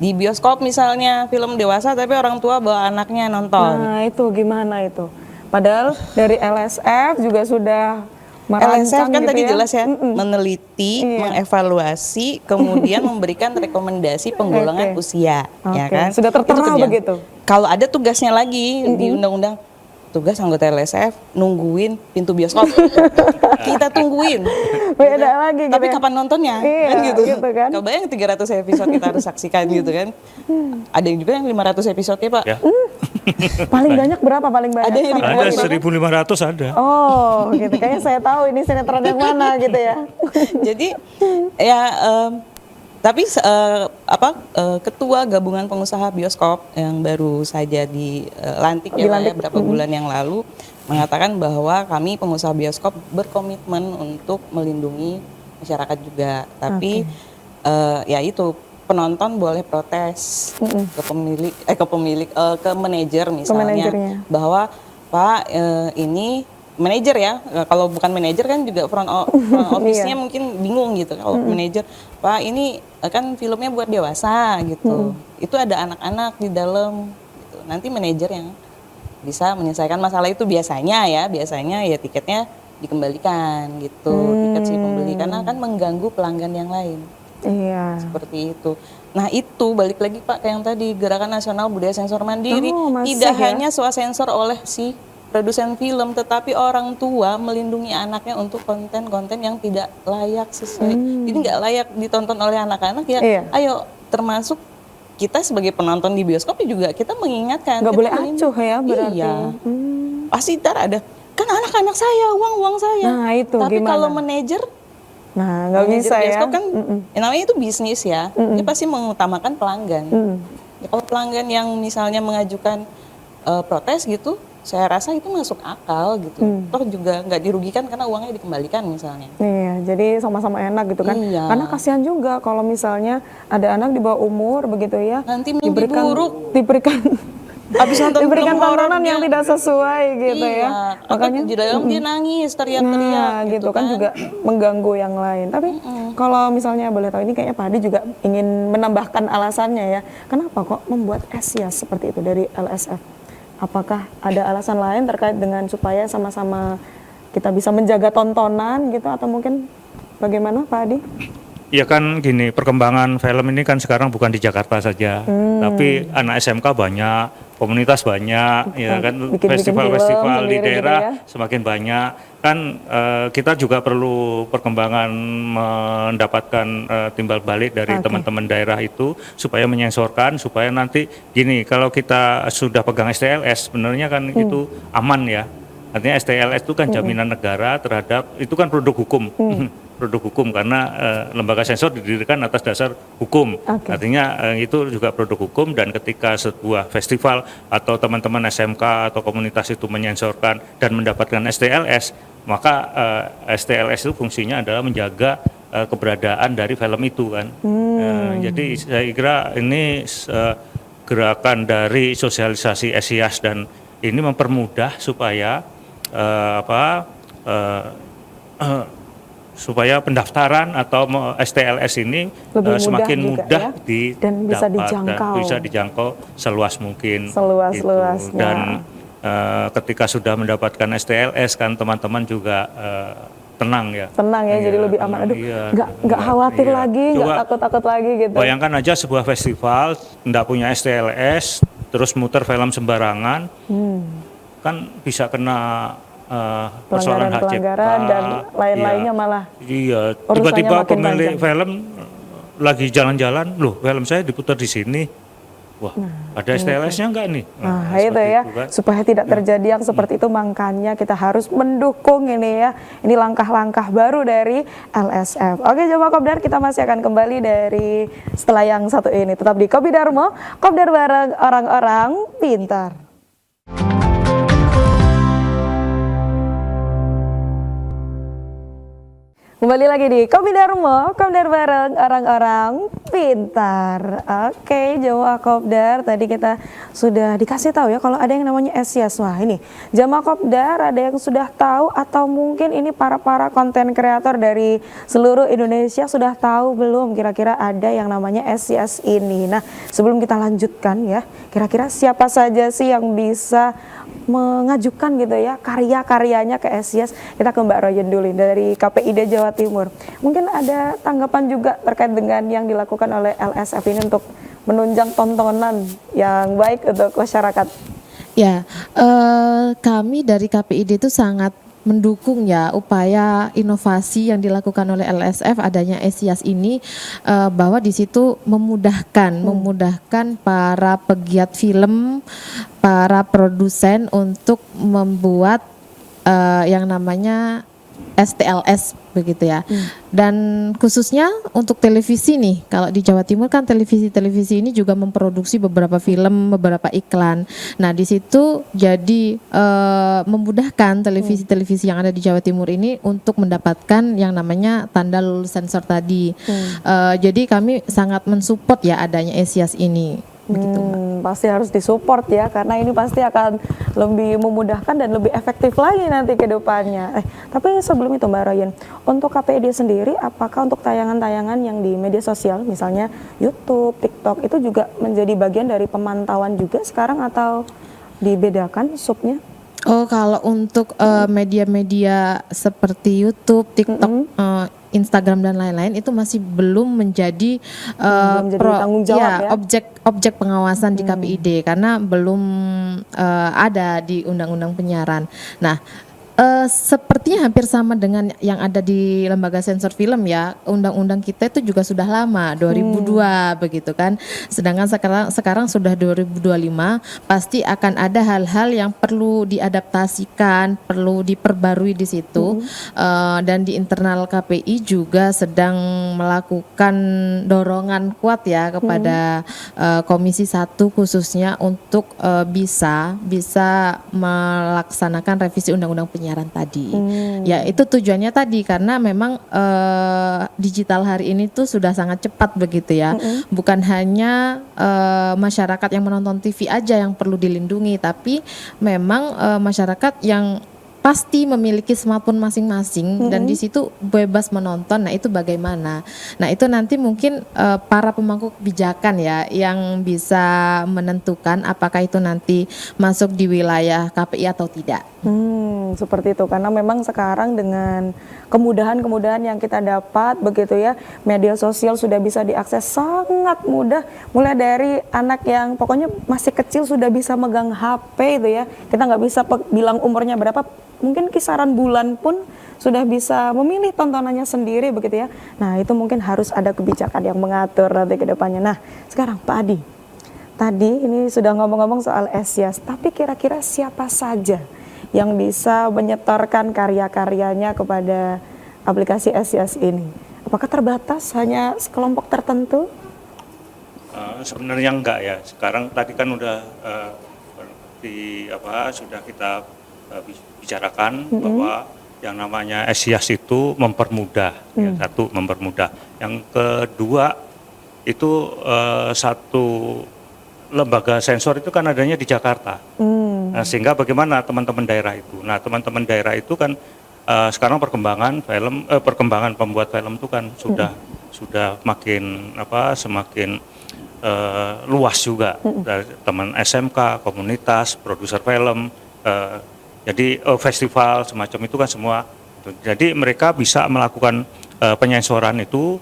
S3: di bioskop misalnya film dewasa tapi orang tua bawa anaknya nonton.
S1: Nah itu gimana itu? Padahal dari LSF juga sudah merancang
S3: LSF kan
S1: gitu
S3: tadi
S1: ya?
S3: jelas ya, meneliti, mengevaluasi, kemudian memberikan rekomendasi penggolongan usia, ya kan?
S1: Sudah tertera begitu.
S3: Kalau ada tugasnya lagi di undang-undang tugas anggota LSF nungguin pintu bioskop. Kita tungguin.
S1: Beda lagi gitu.
S3: Tapi
S1: ya.
S3: kapan nontonnya?
S1: Iya,
S3: Kan gitu.
S1: kan.
S3: Kau bayang 300 episode kita harus saksikan gitu kan. Ada yang juga yang 500 episode ya, Pak.
S2: Ya.
S1: Paling banyak berapa paling banyak?
S3: Ada yang
S2: Ada 1.500 ada.
S1: Oh, gitu. Kayaknya saya tahu ini sinetron yang mana gitu ya.
S3: Jadi ya tapi ketua gabungan pengusaha bioskop yang baru saja dilantik ya, Pak, ya berapa bulan yang lalu mengatakan bahwa kami pengusaha bioskop berkomitmen untuk melindungi masyarakat juga. Tapi ya itu penonton boleh protes ke manajer misalnya bahwa Pak ini manajer ya, kalau bukan manajer kan juga front office-nya mungkin bingung gitu. Kalau manajer, Pak ini kan filmnya buat dewasa gitu, itu ada anak-anak di dalam gitu. Nanti manajer yang bisa menyelesaikan masalah itu biasanya ya tiketnya dikembalikan gitu, tiket si pembeli, karena kan mengganggu pelanggan yang lain.
S1: Iya.
S3: Seperti itu. Nah itu balik lagi Pak kayak yang tadi Gerakan Nasional Budaya Sensor Mandiri, tidak hanya swasensor oleh si produsen film, tetapi orang tua melindungi anaknya untuk konten-konten yang tidak layak sesuai. Jadi nggak layak ditonton oleh anak-anak ya. Ayo, termasuk kita sebagai penonton di bioskop juga kita mengingatkan.
S1: Nggak boleh acuh ya berarti.
S3: Iya. Pasti ntar ada, kan anak-anak saya, uang saya.
S1: Nah itu
S3: tapi
S1: gimana?
S3: kalau manajer,
S1: nah nggak bisa ya.
S3: Bioskop kan namanya itu bisnis ya. Dia pasti mengutamakan pelanggan. Ya, kalau pelanggan yang misalnya mengajukan protes gitu, saya rasa itu masuk akal gitu. Toh juga nggak dirugikan karena uangnya dikembalikan misalnya.
S1: Iya, jadi sama-sama enak gitu kan.
S3: Iya.
S1: Karena kasihan juga kalau misalnya ada anak di bawah umur begitu ya.
S3: Nanti mimpi buruk.
S1: Diberikan
S3: Habis nonton
S1: diberikan
S3: film horor
S1: tontonan yang
S3: dia-
S1: tidak sesuai gitu
S3: iya.
S1: ya. Makanya
S3: di dalam dia nangis, teriak-teriak
S1: nah, gitu kan juga mengganggu yang lain. Tapi kalau misalnya boleh tahu, ini kayaknya Pak Adi juga ingin menambahkan alasannya ya. Kenapa kok membuat SIAS seperti itu dari LSF? Apakah ada alasan lain terkait dengan supaya sama-sama kita bisa menjaga tontonan gitu, atau mungkin bagaimana Pak Adi?
S2: Ya kan gini, perkembangan film ini kan sekarang bukan di Jakarta saja, tapi anak SMK banyak, komunitas banyak, ya kan,
S1: Bikin-bikin
S2: festival-festival
S1: film
S2: di
S1: sendiri
S2: daerah
S1: gitu ya.
S2: semakin banyak. Kan kita juga perlu perkembangan mendapatkan timbal balik dari teman-teman daerah itu supaya menyensorkan, supaya nanti gini, kalau kita sudah pegang STLS, sebenarnya kan itu aman ya. Artinya STLS itu kan jaminan negara terhadap, itu kan produk hukum. Produk hukum karena lembaga sensor didirikan atas dasar hukum. Artinya itu juga produk hukum, dan ketika sebuah festival atau teman-teman SMK atau komunitas itu menyensorkan dan mendapatkan STLS, maka STLS itu fungsinya adalah menjaga keberadaan dari film itu kan. Jadi saya kira ini gerakan dari sosialisasi SIAS, dan ini mempermudah supaya supaya pendaftaran atau STLS ini semakin mudah
S1: ya? Dan bisa dijangkau.
S2: dan bisa dijangkau seluas mungkin.
S1: Seluas-luasnya.
S2: Dan ketika sudah mendapatkan STLS kan teman-teman juga tenang ya.
S1: Tenang ya, jadi lebih aman. Aduh, nggak khawatir lagi, nggak takut-takut lagi gitu.
S2: Bayangkan aja sebuah festival nggak punya STLS, terus muter film sembarangan, kan bisa kena persoalan hak cipta
S1: dan lain-lainnya malah.
S2: Iya,
S1: urusannya
S2: tiba-tiba
S1: makin
S2: pemilik
S1: panjang.
S2: film lagi jalan-jalan, loh film saya diputar di sini. Wah, ada STLS-nya enggak nih?
S1: Nah, itu ya,
S2: kan.
S1: supaya tidak terjadi yang seperti itu, makanya kita harus mendukung ini ya. Ini langkah-langkah baru dari LSF. Oke, Jemaah Kopdar, kita masih akan kembali dari setelah yang satu ini. Tetap di Kopi Darmo, Kopdar bareng orang-orang pintar. Kembali lagi di Kopi Darmo, Kopdar bareng orang-orang pintar. Oke, Jemaah Kopdar, tadi kita sudah dikasih tahu ya kalau ada yang namanya SIAS. Wah, ini Jemaah Kopdar ada yang sudah tahu, atau mungkin ini para konten kreator dari seluruh Indonesia sudah tahu belum kira-kira ada yang namanya SIAS ini. Nah, sebelum kita lanjutkan ya, kira-kira siapa saja sih yang bisa mengajukan gitu ya karya-karyanya ke SIAS? Kita ke Mbak Royen dulu dari KPID Jawa Timur. Mungkin ada tanggapan juga terkait dengan yang dilakukan oleh LSF ini untuk menunjang tontonan yang baik untuk masyarakat.
S4: Ya, kami dari KPID itu sangat mendukung ya upaya inovasi yang dilakukan oleh LSF adanya ESIAS ini, bahwa di situ memudahkan para pegiat film, para produsen untuk membuat yang namanya STLS begitu ya. Dan khususnya untuk televisi nih, kalau di Jawa Timur kan televisi ini juga memproduksi beberapa film, beberapa iklan. Nah, di situ jadi memudahkan televisi-televisi yang ada di Jawa Timur ini untuk mendapatkan yang namanya tanda lulus sensor tadi. Jadi kami sangat mensupport ya adanya ESIAS ini. Begitu, Mbak.
S1: Pasti harus disupport ya, karena ini pasti akan lebih memudahkan dan lebih efektif lagi nanti ke depannya. Tapi sebelum itu Mbak Royen, untuk KPID sendiri apakah untuk tayangan-tayangan yang di media sosial misalnya YouTube, TikTok itu juga menjadi bagian dari pemantauan juga sekarang atau dibedakan subnya?
S4: Oh, kalau untuk media-media seperti YouTube, TikTok, Instagram dan lain-lain itu masih belum menjadi
S1: tanggung jawab ya?
S4: objek pengawasan di KPID karena belum ada di Undang-Undang Penyiaran. Nah, sepertinya hampir sama dengan yang ada di lembaga sensor film ya. Undang-undang kita itu juga sudah lama, 2002 begitu kan. Sedangkan sekarang sudah 2025, pasti akan ada hal-hal yang perlu diadaptasikan, perlu diperbarui di situ. Dan di internal KPI juga sedang melakukan dorongan kuat ya kepada Komisi 1 khususnya untuk bisa melaksanakan revisi Undang-Undang Penyiaran tadi. Ya, itu tujuannya tadi karena memang digital hari ini tuh sudah sangat cepat begitu ya. Bukan hanya masyarakat yang menonton TV aja yang perlu dilindungi, tapi memang masyarakat yang pasti memiliki smartphone masing-masing dan di situ bebas menonton. Nah, itu bagaimana? Nah, itu nanti mungkin para pemangku kebijakan ya yang bisa menentukan apakah itu nanti masuk di wilayah KPI atau tidak.
S1: Seperti itu, karena memang sekarang dengan kemudahan-kemudahan yang kita dapat begitu ya, media sosial sudah bisa diakses sangat mudah, mulai dari anak yang pokoknya masih kecil sudah bisa megang HP itu ya, kita nggak bisa bilang umurnya berapa, mungkin kisaran bulan pun sudah bisa memilih tontonannya sendiri begitu ya. Nah, itu mungkin harus ada kebijakan yang mengatur nanti ke depannya. Nah, sekarang Pak Adi, tadi ini sudah ngomong-ngomong soal ESIAS, tapi kira-kira siapa saja yang bisa menyetorkan karya-karyanya kepada aplikasi ESIAS ini? Apakah terbatas hanya sekelompok tertentu?
S2: Sebenarnya enggak ya. Sekarang tadi kan udah sudah kita bicarakan bahwa yang namanya ESIAS itu mempermudah, ya, satu mempermudah. Yang kedua itu satu lembaga sensor itu kan adanya di Jakarta. Nah, sehingga bagaimana teman-teman daerah itu? Nah, teman-teman daerah itu kan sekarang perkembangan pembuat film itu kan sudah semakin luas juga, dari teman SMK, komunitas, produser film, jadi festival semacam itu kan semua. Jadi mereka bisa melakukan penyensoran itu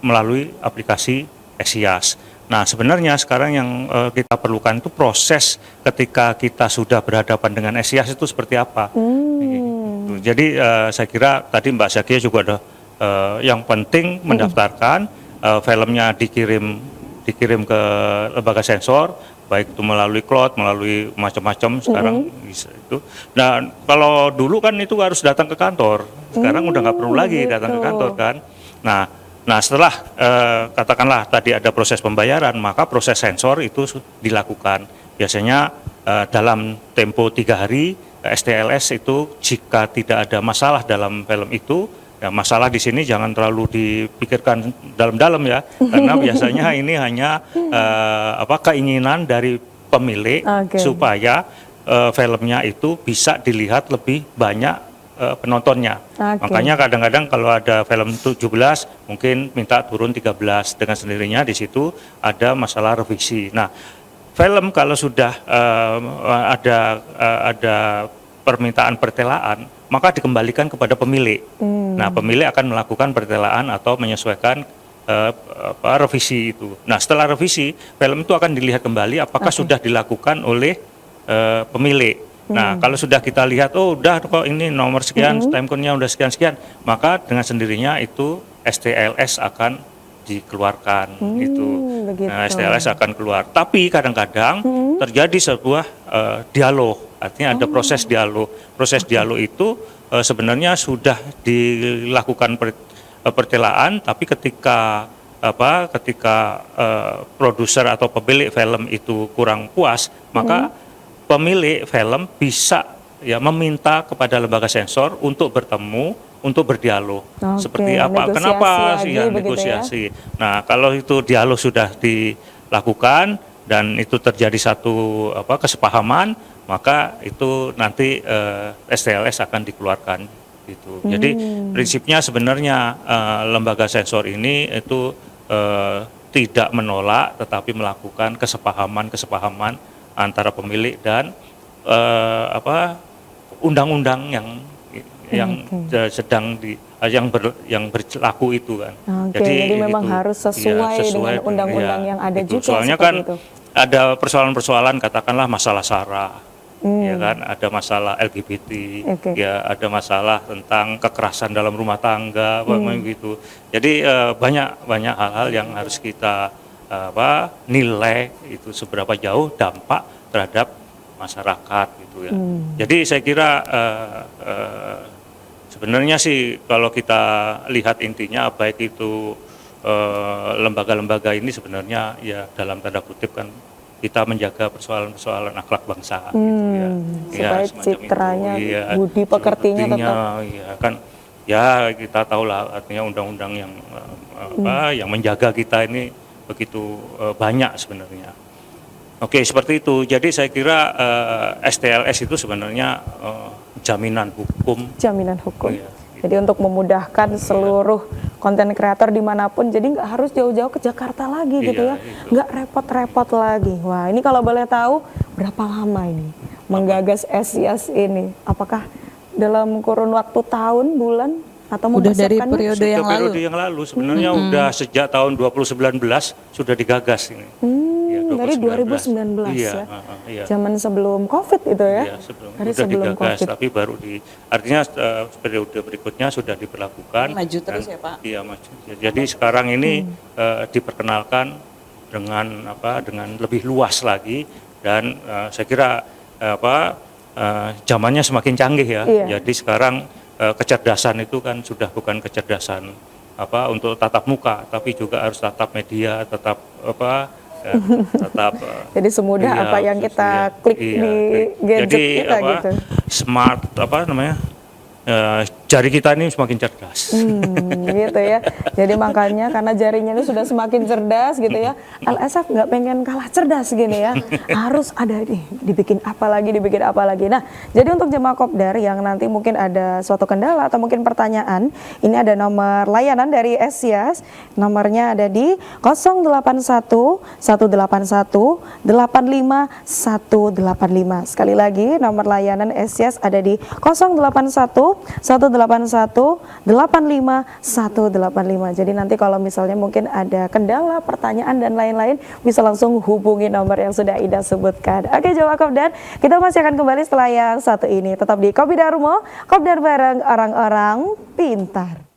S2: melalui aplikasi ESIAS. Nah, sebenarnya sekarang yang kita perlukan itu proses ketika kita sudah berhadapan dengan ESIAS itu seperti apa. Jadi saya kira tadi Mbak Zakia juga ada yang penting mendaftarkan, filmnya dikirim ke lembaga sensor, baik itu melalui cloud, melalui macam-macam sekarang bisa itu. Nah, kalau dulu kan itu harus datang ke kantor, sekarang udah nggak perlu lagi datang ke kantor kan. Nah, setelah katakanlah tadi ada proses pembayaran, maka proses sensor itu dilakukan. Biasanya dalam tempo 3 hari, STLS itu jika tidak ada masalah dalam film itu, ya masalah di sini jangan terlalu dipikirkan dalam-dalam ya, karena biasanya ini hanya keinginan dari pemilik supaya filmnya itu bisa dilihat lebih banyak penontonnya. Makanya kadang-kadang kalau ada film 17 mungkin minta turun 13, dengan sendirinya di situ ada masalah revisi. Nah, film kalau sudah ada permintaan pertelaan, maka dikembalikan kepada pemilik. Nah, pemilik akan melakukan pertelaan atau menyesuaikan revisi itu. Nah, setelah revisi, film itu akan dilihat kembali apakah sudah dilakukan oleh pemilik. Nah, kalau sudah kita lihat, oh udah kok ini nomor sekian, time code-nya udah sekian-sekian, maka dengan sendirinya itu STLS akan dikeluarkan itu.
S1: Begitu.
S2: Nah, STLS akan keluar. Tapi kadang-kadang terjadi sebuah dialog, artinya ada proses dialog. Proses dialog itu sebenarnya sudah dilakukan pertelaan, tapi ketika produser atau pemilik film itu kurang puas, maka pemilik film bisa ya meminta kepada lembaga sensor untuk bertemu, untuk berdialog. Seperti apa?
S1: Negosiasi
S2: Kenapa
S1: lagi,
S2: ya
S1: begitu
S2: negosiasi? Nah, kalau itu dialog sudah dilakukan dan itu terjadi satu kesepahaman, maka itu nanti STLS akan dikeluarkan gitu. Jadi prinsipnya sebenarnya lembaga sensor ini itu tidak menolak, tetapi melakukan kesepahaman antara pemilik dan undang-undang yang berlaku itu kan.
S1: Jadi memang harus sesuai dengan undang-undang yang ada
S2: itu.
S1: juga.
S2: Soalnya kan
S1: itu.
S2: ada persoalan-persoalan, katakanlah masalah SARA, ya kan, ada masalah LGBT, ya ada masalah tentang kekerasan dalam rumah tangga, gitu. Jadi banyak hal-hal yang harus kita nilai itu seberapa jauh dampak terhadap masyarakat gitu ya. Jadi saya kira sebenarnya sih kalau kita lihat intinya baik itu lembaga-lembaga ini sebenarnya ya dalam tanda kutip kan kita menjaga persoalan-persoalan akhlak bangsa gitu ya.
S1: Supaya citranya, budi pekertinya tetap.
S2: Ya kan, ya kita tahulah artinya undang-undang yang yang menjaga kita ini begitu banyak sebenarnya. Oke, seperti itu. Jadi saya kira STLS itu sebenarnya jaminan hukum.
S1: Jaminan hukum.
S2: Ya, gitu.
S1: Jadi untuk memudahkan seluruh konten kreator dimanapun, jadi nggak harus jauh-jauh ke Jakarta lagi gitu ya, nggak repot-repot lagi. Wah, ini kalau boleh tahu berapa lama ini menggagas SIAS ini? Apakah dalam kurun waktu tahun, bulan, atau
S3: udah dari
S1: mempersiapkannya?
S3: periode yang lalu
S2: sebenarnya udah sejak tahun 2019 sudah digagas ini. Ya,
S1: dari 2019
S2: iya,
S1: ya.
S2: Iya.
S1: Zaman sebelum Covid itu ya.
S2: Iya, sebelum digagas,
S1: COVID.
S2: tapi baru artinya periode berikutnya sudah diberlakukan.
S3: maju terus ya Pak.
S2: Iya, maju. Jadi sekarang ini diperkenalkan dengan lebih luas lagi dan saya kira zamannya semakin canggih ya.
S1: Iya.
S2: Jadi sekarang kecerdasan itu kan sudah bukan kecerdasan untuk tatap muka, tapi juga harus tatap media, tetap
S1: jadi semudah apa yang kita klik di gadget kita
S2: jadi,
S1: gitu.
S2: Smart jari kita ini semakin cerdas.
S1: Gitu ya. Jadi makanya karena jarinya ini sudah semakin cerdas gitu ya, LSF nggak pengen kalah cerdas gini ya. Harus ada nih, dibikin apa lagi. Nah, jadi untuk jemaah Kopdar yang nanti mungkin ada suatu kendala atau mungkin pertanyaan, ini ada nomor layanan dari SIAS. Nomornya ada di 081 181 85 185. Sekali lagi nomor layanan SIAS ada di 081 181 85 185. Jadi nanti kalau misalnya mungkin ada kendala, pertanyaan dan lain-lain bisa langsung hubungi nomor yang sudah Ida sebutkan. Oke, jemaah Kopdar, kita masih akan kembali setelah yang satu ini. Tetap di Kopi Darmo, Kopdar bareng orang-orang pintar.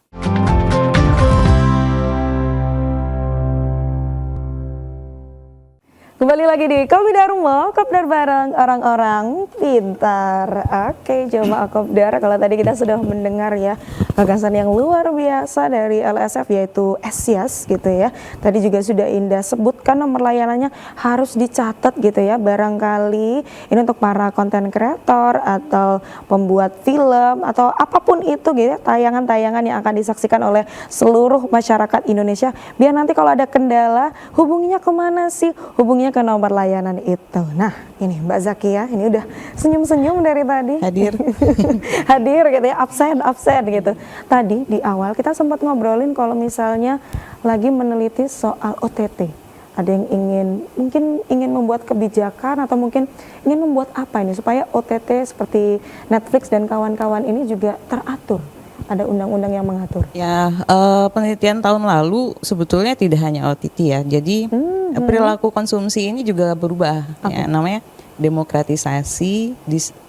S1: Kembali lagi di Kopi Darmo, Kopdar bareng orang-orang pintar. Oke, jemaah Kopdar, kalau tadi kita sudah mendengar ya gagasan yang luar biasa dari LSF yaitu SIAS gitu ya. Tadi juga sudah Indah sebutkan nomor layanannya harus dicatat gitu ya. Barangkali ini untuk para konten kreator atau pembuat film atau apapun itu gitu ya, tayangan-tayangan yang akan disaksikan oleh seluruh masyarakat Indonesia. Biar nanti kalau ada kendala, hubunginya kemana sih? Hubunginya ke nomor layanan itu. Nah, ini Mbak Zakia, ini udah senyum-senyum dari tadi.
S3: Hadir.
S1: Hadir gitu ya, absen gitu. Tadi di awal kita sempat ngobrolin kalau misalnya lagi meneliti soal OTT. Ada yang mungkin ingin membuat kebijakan atau mungkin ingin membuat apa ini supaya OTT seperti Netflix dan kawan-kawan ini juga teratur. Ada undang-undang yang mengatur.
S3: Ya, penelitian tahun lalu sebetulnya tidak hanya OTT ya. Jadi perilaku konsumsi ini juga berubah. Ya, namanya demokratisasi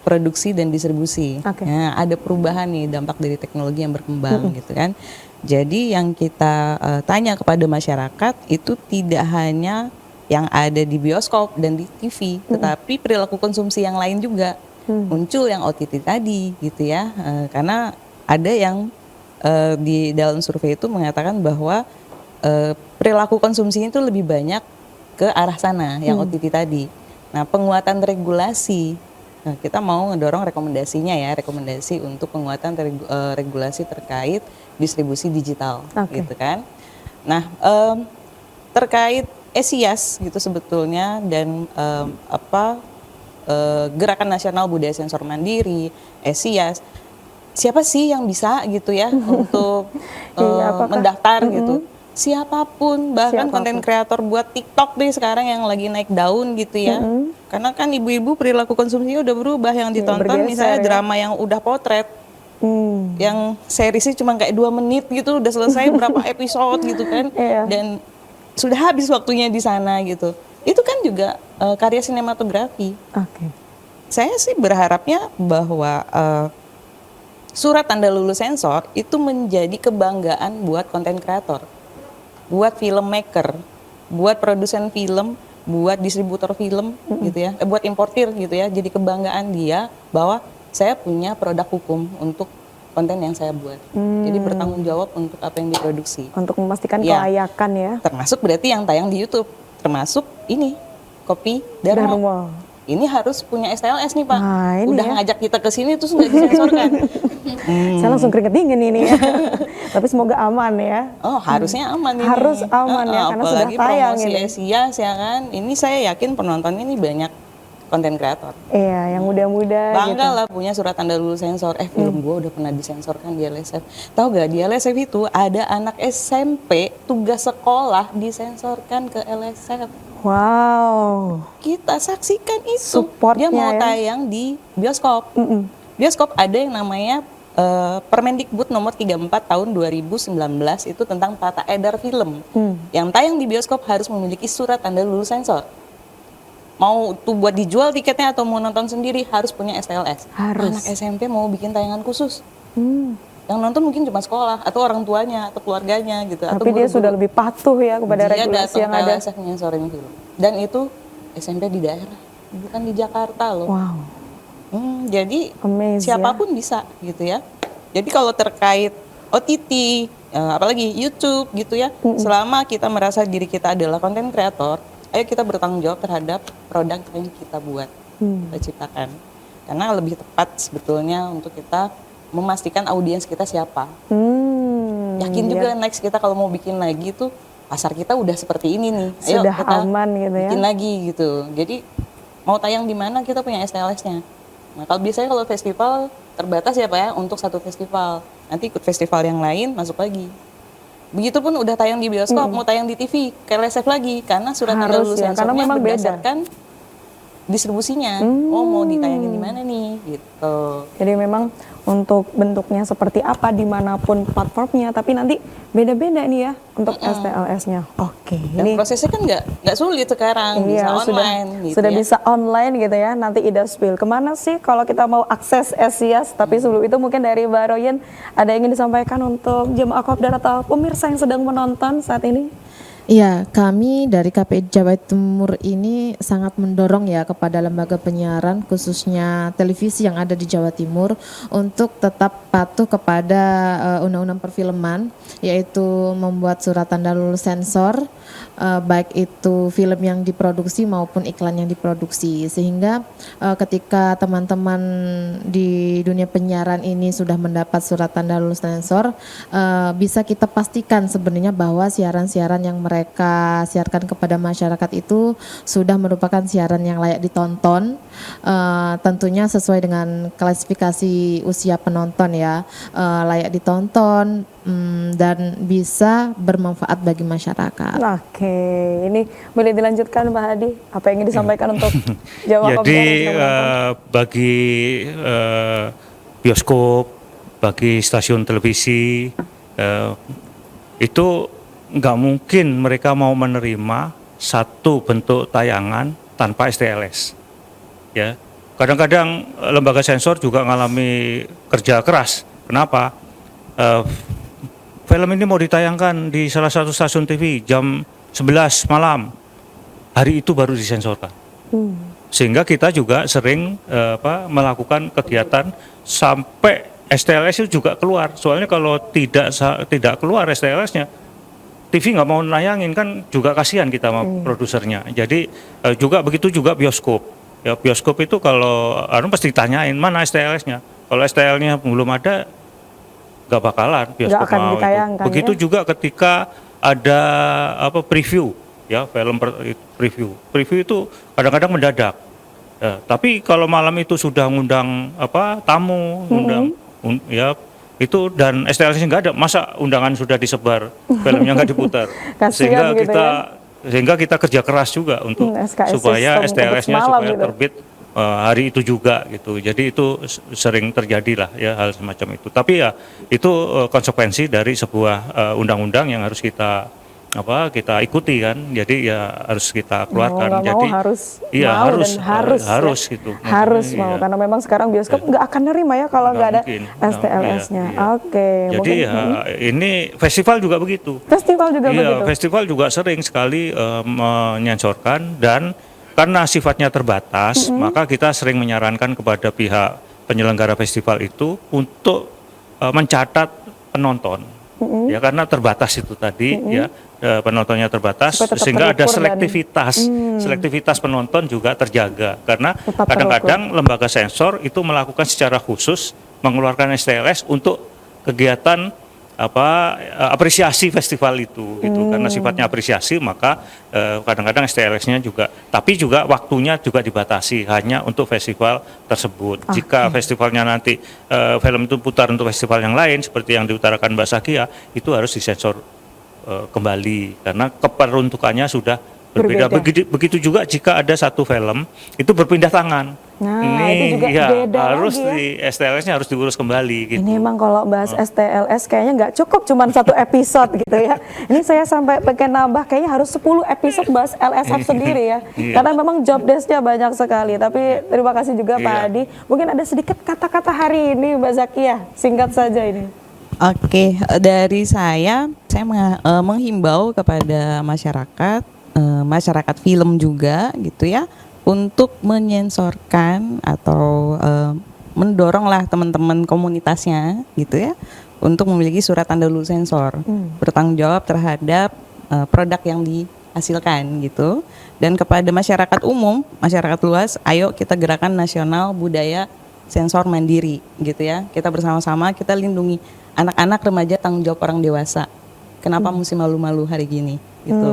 S3: produksi dan distribusi.
S1: Oke.
S3: Nah, ada perubahan nih dampak dari teknologi yang berkembang gitu kan. Jadi yang kita tanya kepada masyarakat itu tidak hanya yang ada di bioskop dan di TV, tetapi perilaku konsumsi yang lain juga. Muncul yang OTT tadi gitu ya. Karena ada yang di dalam survei itu mengatakan bahwa perilaku konsumsi itu lebih banyak ke arah sana yang OTT tadi. Nah, penguatan regulasi, nah, kita mau ngedorong rekomendasinya ya, rekomendasi untuk penguatan regulasi terkait distribusi digital, gitu kan. Nah, terkait ESIAS gitu sebetulnya dan Gerakan Nasional Budaya Sensor Mandiri, ESIAS, siapa sih yang bisa gitu ya untuk mendaftar gitu? Siapapun, bahkan konten kreator buat TikTok deh sekarang yang lagi naik daun gitu ya. Karena kan ibu-ibu perilaku konsumsinya udah berubah, yang ditonton misalnya drama yang udah potret, yang seriesnya cuma kayak 2 menit gitu udah selesai berapa episode gitu kan, dan sudah habis waktunya di sana gitu. Itu kan juga karya sinematografi. Saya sih berharapnya bahwa surat tanda lulus sensor itu menjadi kebanggaan buat konten kreator, buat filmmaker, buat produsen film, buat distributor film gitu ya, buat importir gitu ya. Jadi kebanggaan dia bahwa saya punya produk hukum untuk konten yang saya buat. Jadi bertanggung jawab untuk apa yang diproduksi.
S1: Untuk memastikan kelayakan ya.
S3: Termasuk berarti yang tayang di YouTube, termasuk ini Kopi Darmo. Ini harus punya STLS nih Pak.
S1: Nah,
S3: udah ngajak kita ke sini terus nggak disensorkan.
S1: Saya langsung keringet dingin ini ya. Tapi semoga aman ya.
S3: Oh, harusnya aman ini.
S1: Harus aman ya, karena sudah tayang
S3: promosi
S1: ini.
S3: ESIAS ya kan. Ini saya yakin penonton ini banyak konten kreator.
S1: Iya, yang muda-muda
S3: Bangga
S1: gitu.
S3: lah punya surat tanda lulus sensor. Film gue udah pernah disensorkan di LSF. Tahu gak, di LSF itu ada anak SMP tugas sekolah disensorkan ke LSF.
S1: Wow.
S3: Kita saksikan itu.
S1: Supportnya
S3: Dia mau
S1: ya.
S3: tayang di bioskop. Bioskop ada yang namanya Permendikbud nomor 34 tahun 2019 itu tentang tata edar film. Yang tayang di bioskop harus memiliki surat tanda lulus sensor. Mau tuh buat dijual tiketnya atau mau nonton sendiri harus punya STLS.
S1: Harus.
S3: Anak SMP mau bikin tayangan khusus. Yang nonton mungkin cuma sekolah atau orang tuanya atau keluarganya gitu.
S1: Tapi
S3: atau
S1: dia
S3: guru-guru.
S1: sudah lebih patuh ya kepada
S3: Dia
S1: regulasi yang
S3: datang ke
S1: ada.
S3: LSF nyensorin film. Dan itu SMP di daerah, bukan di Jakarta loh.
S1: Wow.
S3: Jadi
S1: Amazing,
S3: siapapun bisa gitu ya. Jadi kalau terkait OTT, apalagi YouTube gitu ya, selama kita merasa diri kita adalah konten kreator, ayo kita bertanggung jawab terhadap produk yang kita buat, kita ciptakan. Karena lebih tepat sebetulnya untuk kita memastikan audiens kita siapa. Yakin juga next kita kalau mau bikin lagi tuh pasar kita udah seperti ini nih. Ayo
S1: Sudah
S3: kita
S1: aman gitu ya.
S3: bikin lagi gitu. Jadi mau tayang di mana kita punya STLS-nya. Nah, kalau biasanya kalau festival terbatas ya Pak ya untuk satu festival. Nanti ikut festival yang lain masuk lagi. Begitupun udah tayang di bioskop, mau tayang di TV, ke LSF lagi karena surat tanda
S1: Harus
S3: lulus
S1: ya, karena
S3: sensornya
S1: memang beda.
S3: berdasarkan distribusinya. Oh, mau ditayangin di mana nih gitu.
S1: Jadi memang untuk bentuknya seperti apa dimanapun platformnya, tapi nanti beda-beda nih ya untuk STLS-nya. Oke,
S3: Dan
S1: ini
S3: prosesnya kan nggak sulit sekarang, bisa online gitu
S1: sudah
S3: ya.
S1: bisa online gitu ya. Nanti Ida spill kemana sih kalau kita mau akses ESIAS? Tapi sebelum itu mungkin dari Mbak Royen ada yang ingin disampaikan untuk jemaah kopdar atau pemirsa yang sedang menonton saat ini?
S4: Iya, kami dari KPI Jawa Timur ini sangat mendorong ya kepada lembaga penyiaran khususnya televisi yang ada di Jawa Timur untuk tetap patuh kepada undang-undang perfilman, yaitu membuat surat tanda lulus sensor, baik itu film yang diproduksi maupun iklan yang diproduksi, sehingga ketika teman-teman di dunia penyiaran ini sudah mendapat surat tanda lulus sensor, bisa kita pastikan sebenarnya bahwa siaran-siaran yang mereka siarkan kepada masyarakat itu sudah merupakan siaran yang layak ditonton, tentunya sesuai dengan klasifikasi usia penonton ya, layak ditonton dan bisa bermanfaat bagi masyarakat.
S1: Oke, ini boleh dilanjutkan Pak Hadi, apa yang ingin disampaikan untuk Jawa Kopdar
S2: Jadi
S1: yang sedang menonton?
S2: bagi bioskop, bagi stasiun televisi, itu nggak mungkin mereka mau menerima satu bentuk tayangan tanpa STLS. ya. Kadang-kadang lembaga sensor juga mengalami kerja keras. Kenapa? Film ini mau ditayangkan di salah satu stasiun TV jam 11 malam. Hari itu baru disensorkan. Sehingga kita juga sering melakukan kegiatan sampai STLS itu juga keluar. Soalnya kalau tidak keluar STLS-nya, TV nggak mau nayangin, kan juga kasihan kita sama produsernya. Jadi juga begitu juga bioskop. Ya, bioskop itu kalau pasti ditanyain mana STLS-nya. Kalau STL-nya belum ada, nggak bakalan bioskop
S1: akan
S2: mau itu.
S1: ditayangkan,
S2: Begitu
S1: ya?
S2: juga ketika ada preview, ya film preview itu kadang-kadang mendadak. Ya, tapi kalau malam itu sudah ngundang tamu, ya itu, dan STLS nggak ada, masa undangan sudah disebar, filmnya nggak diputar.
S1: Kasihan gitu
S2: Sehingga kita kerja keras juga untuk
S1: SKS
S2: supaya
S1: sistem
S2: STLS-nya
S1: malam
S2: supaya
S1: gitu.
S2: terbit hari itu juga gitu. Jadi itu sering terjadi lah ya hal semacam itu. Tapi ya itu konsekuensi dari sebuah undang-undang yang harus kita ikuti kan. Jadi ya harus kita keluarkan.
S1: Jadi
S2: iya,
S1: mau
S2: harus
S1: dan harus ya.
S2: gitu.
S1: Harus
S2: Iya.
S1: mau, karena memang sekarang bioskop nggak akan nerima ya kalau nggak ada STLS-nya.
S2: Iya.
S1: Oke.
S2: Jadi ini festival juga begitu.
S1: Festival juga begitu.
S2: Festival juga sering sekali menyensorkan, dan karena sifatnya terbatas, maka kita sering menyarankan kepada pihak penyelenggara festival itu untuk mencatat penonton. Ya, karena terbatas itu tadi ya, penontonnya terbatas, sehingga ada selektivitas penonton juga terjaga, karena kadang-kadang lembaga sensor itu melakukan secara khusus mengeluarkan STLS untuk kegiatan apresiasi festival itu gitu. Karena sifatnya apresiasi, maka kadang-kadang STLS-nya juga, tapi juga waktunya juga dibatasi hanya untuk festival tersebut. Jika festivalnya nanti film itu putar untuk festival yang lain seperti yang diutarakan Mbak Sakia, itu harus disensor kembali karena keperuntukannya sudah berbeda. Begitu juga jika ada satu film itu berpindah tangan.
S1: Nah, itu juga beda
S2: harus
S1: lagi ya.
S2: STLS-nya harus diurus kembali gitu.
S1: Ini emang kalau bahas STLS kayaknya nggak cukup cuman satu episode gitu ya. Ini saya sampai pengen nambah, kayaknya harus 10 episode bahas LSF sendiri ya. Karena memang job desk-nya banyak sekali. Tapi terima kasih juga Pak Adi. Mungkin ada sedikit kata-kata hari ini Mbak Zakia, singkat saja ini.
S3: Oke, dari saya menghimbau kepada masyarakat film juga gitu ya, untuk menyensorkan atau mendoronglah teman-teman komunitasnya gitu ya untuk memiliki surat tanda lulus sensor, bertanggung jawab terhadap produk yang dihasilkan gitu. Dan kepada masyarakat umum, masyarakat luas, ayo kita gerakan nasional budaya sensor mandiri gitu ya. Kita bersama-sama kita lindungi anak-anak, remaja, tanggung jawab orang dewasa. Kenapa mesti malu-malu hari gini gitu.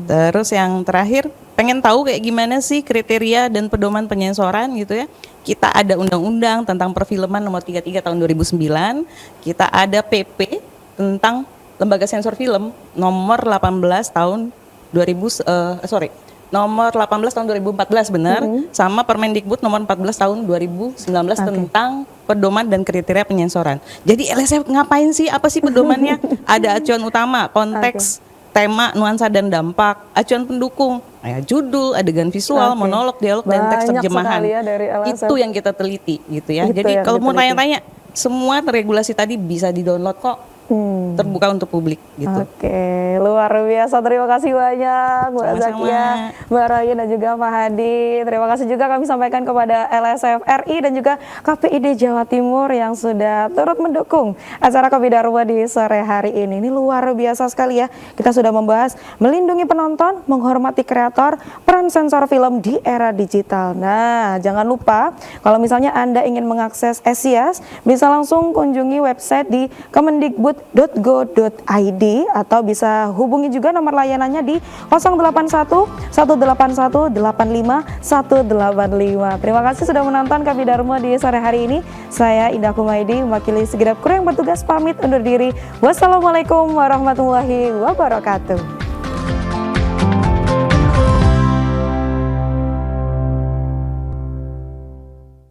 S3: Terus yang terakhir, pengen tahu kayak gimana sih kriteria dan pedoman penyensoran gitu ya. Kita ada undang-undang tentang perfilman nomor 33 tahun 2009. Kita ada PP tentang lembaga sensor film nomor 18 tahun 2014 benar, sama Permendikbud nomor 14 tahun 2019 tentang pedoman dan kriteria penyensoran. Jadi LSF ngapain sih? Apa sih pedomannya? Ada acuan utama, konteks, tema, nuansa dan dampak, acuan pendukung, judul, adegan visual, monolog, dialog, dan teks terjemahan.
S1: Ya dari LSF.
S3: Itu yang kita teliti gitu ya.
S1: Itu
S3: jadi
S1: yang
S3: kalau mau
S1: diteliti.
S3: tanya-tanya, semua regulasi tadi bisa di-download kok. Terbuka untuk publik gitu.
S1: Oke, luar biasa. Terima kasih banyak Mbak
S3: Sama-sama.
S1: Zakia, Mbak Raya dan juga Pak Hadi. Terima kasih juga kami sampaikan kepada LSF RI dan juga KPID Jawa Timur yang sudah turut mendukung acara Kopi Dharma di sore hari ini. Ini luar biasa sekali ya. Kita sudah membahas melindungi penonton, menghormati kreator, peran sensor film di era digital. Nah, jangan lupa kalau misalnya Anda ingin mengakses SIAS, bisa langsung kunjungi website di kemendikbud.go.id atau bisa hubungi juga nomor layanannya di 081 181 85 185. Terima kasih sudah menonton Kopi Dharma di sore hari ini. Saya Indah Kumaidi mewakili segenap kru yang bertugas pamit undur diri. Wassalamualaikum warahmatullahi wabarakatuh.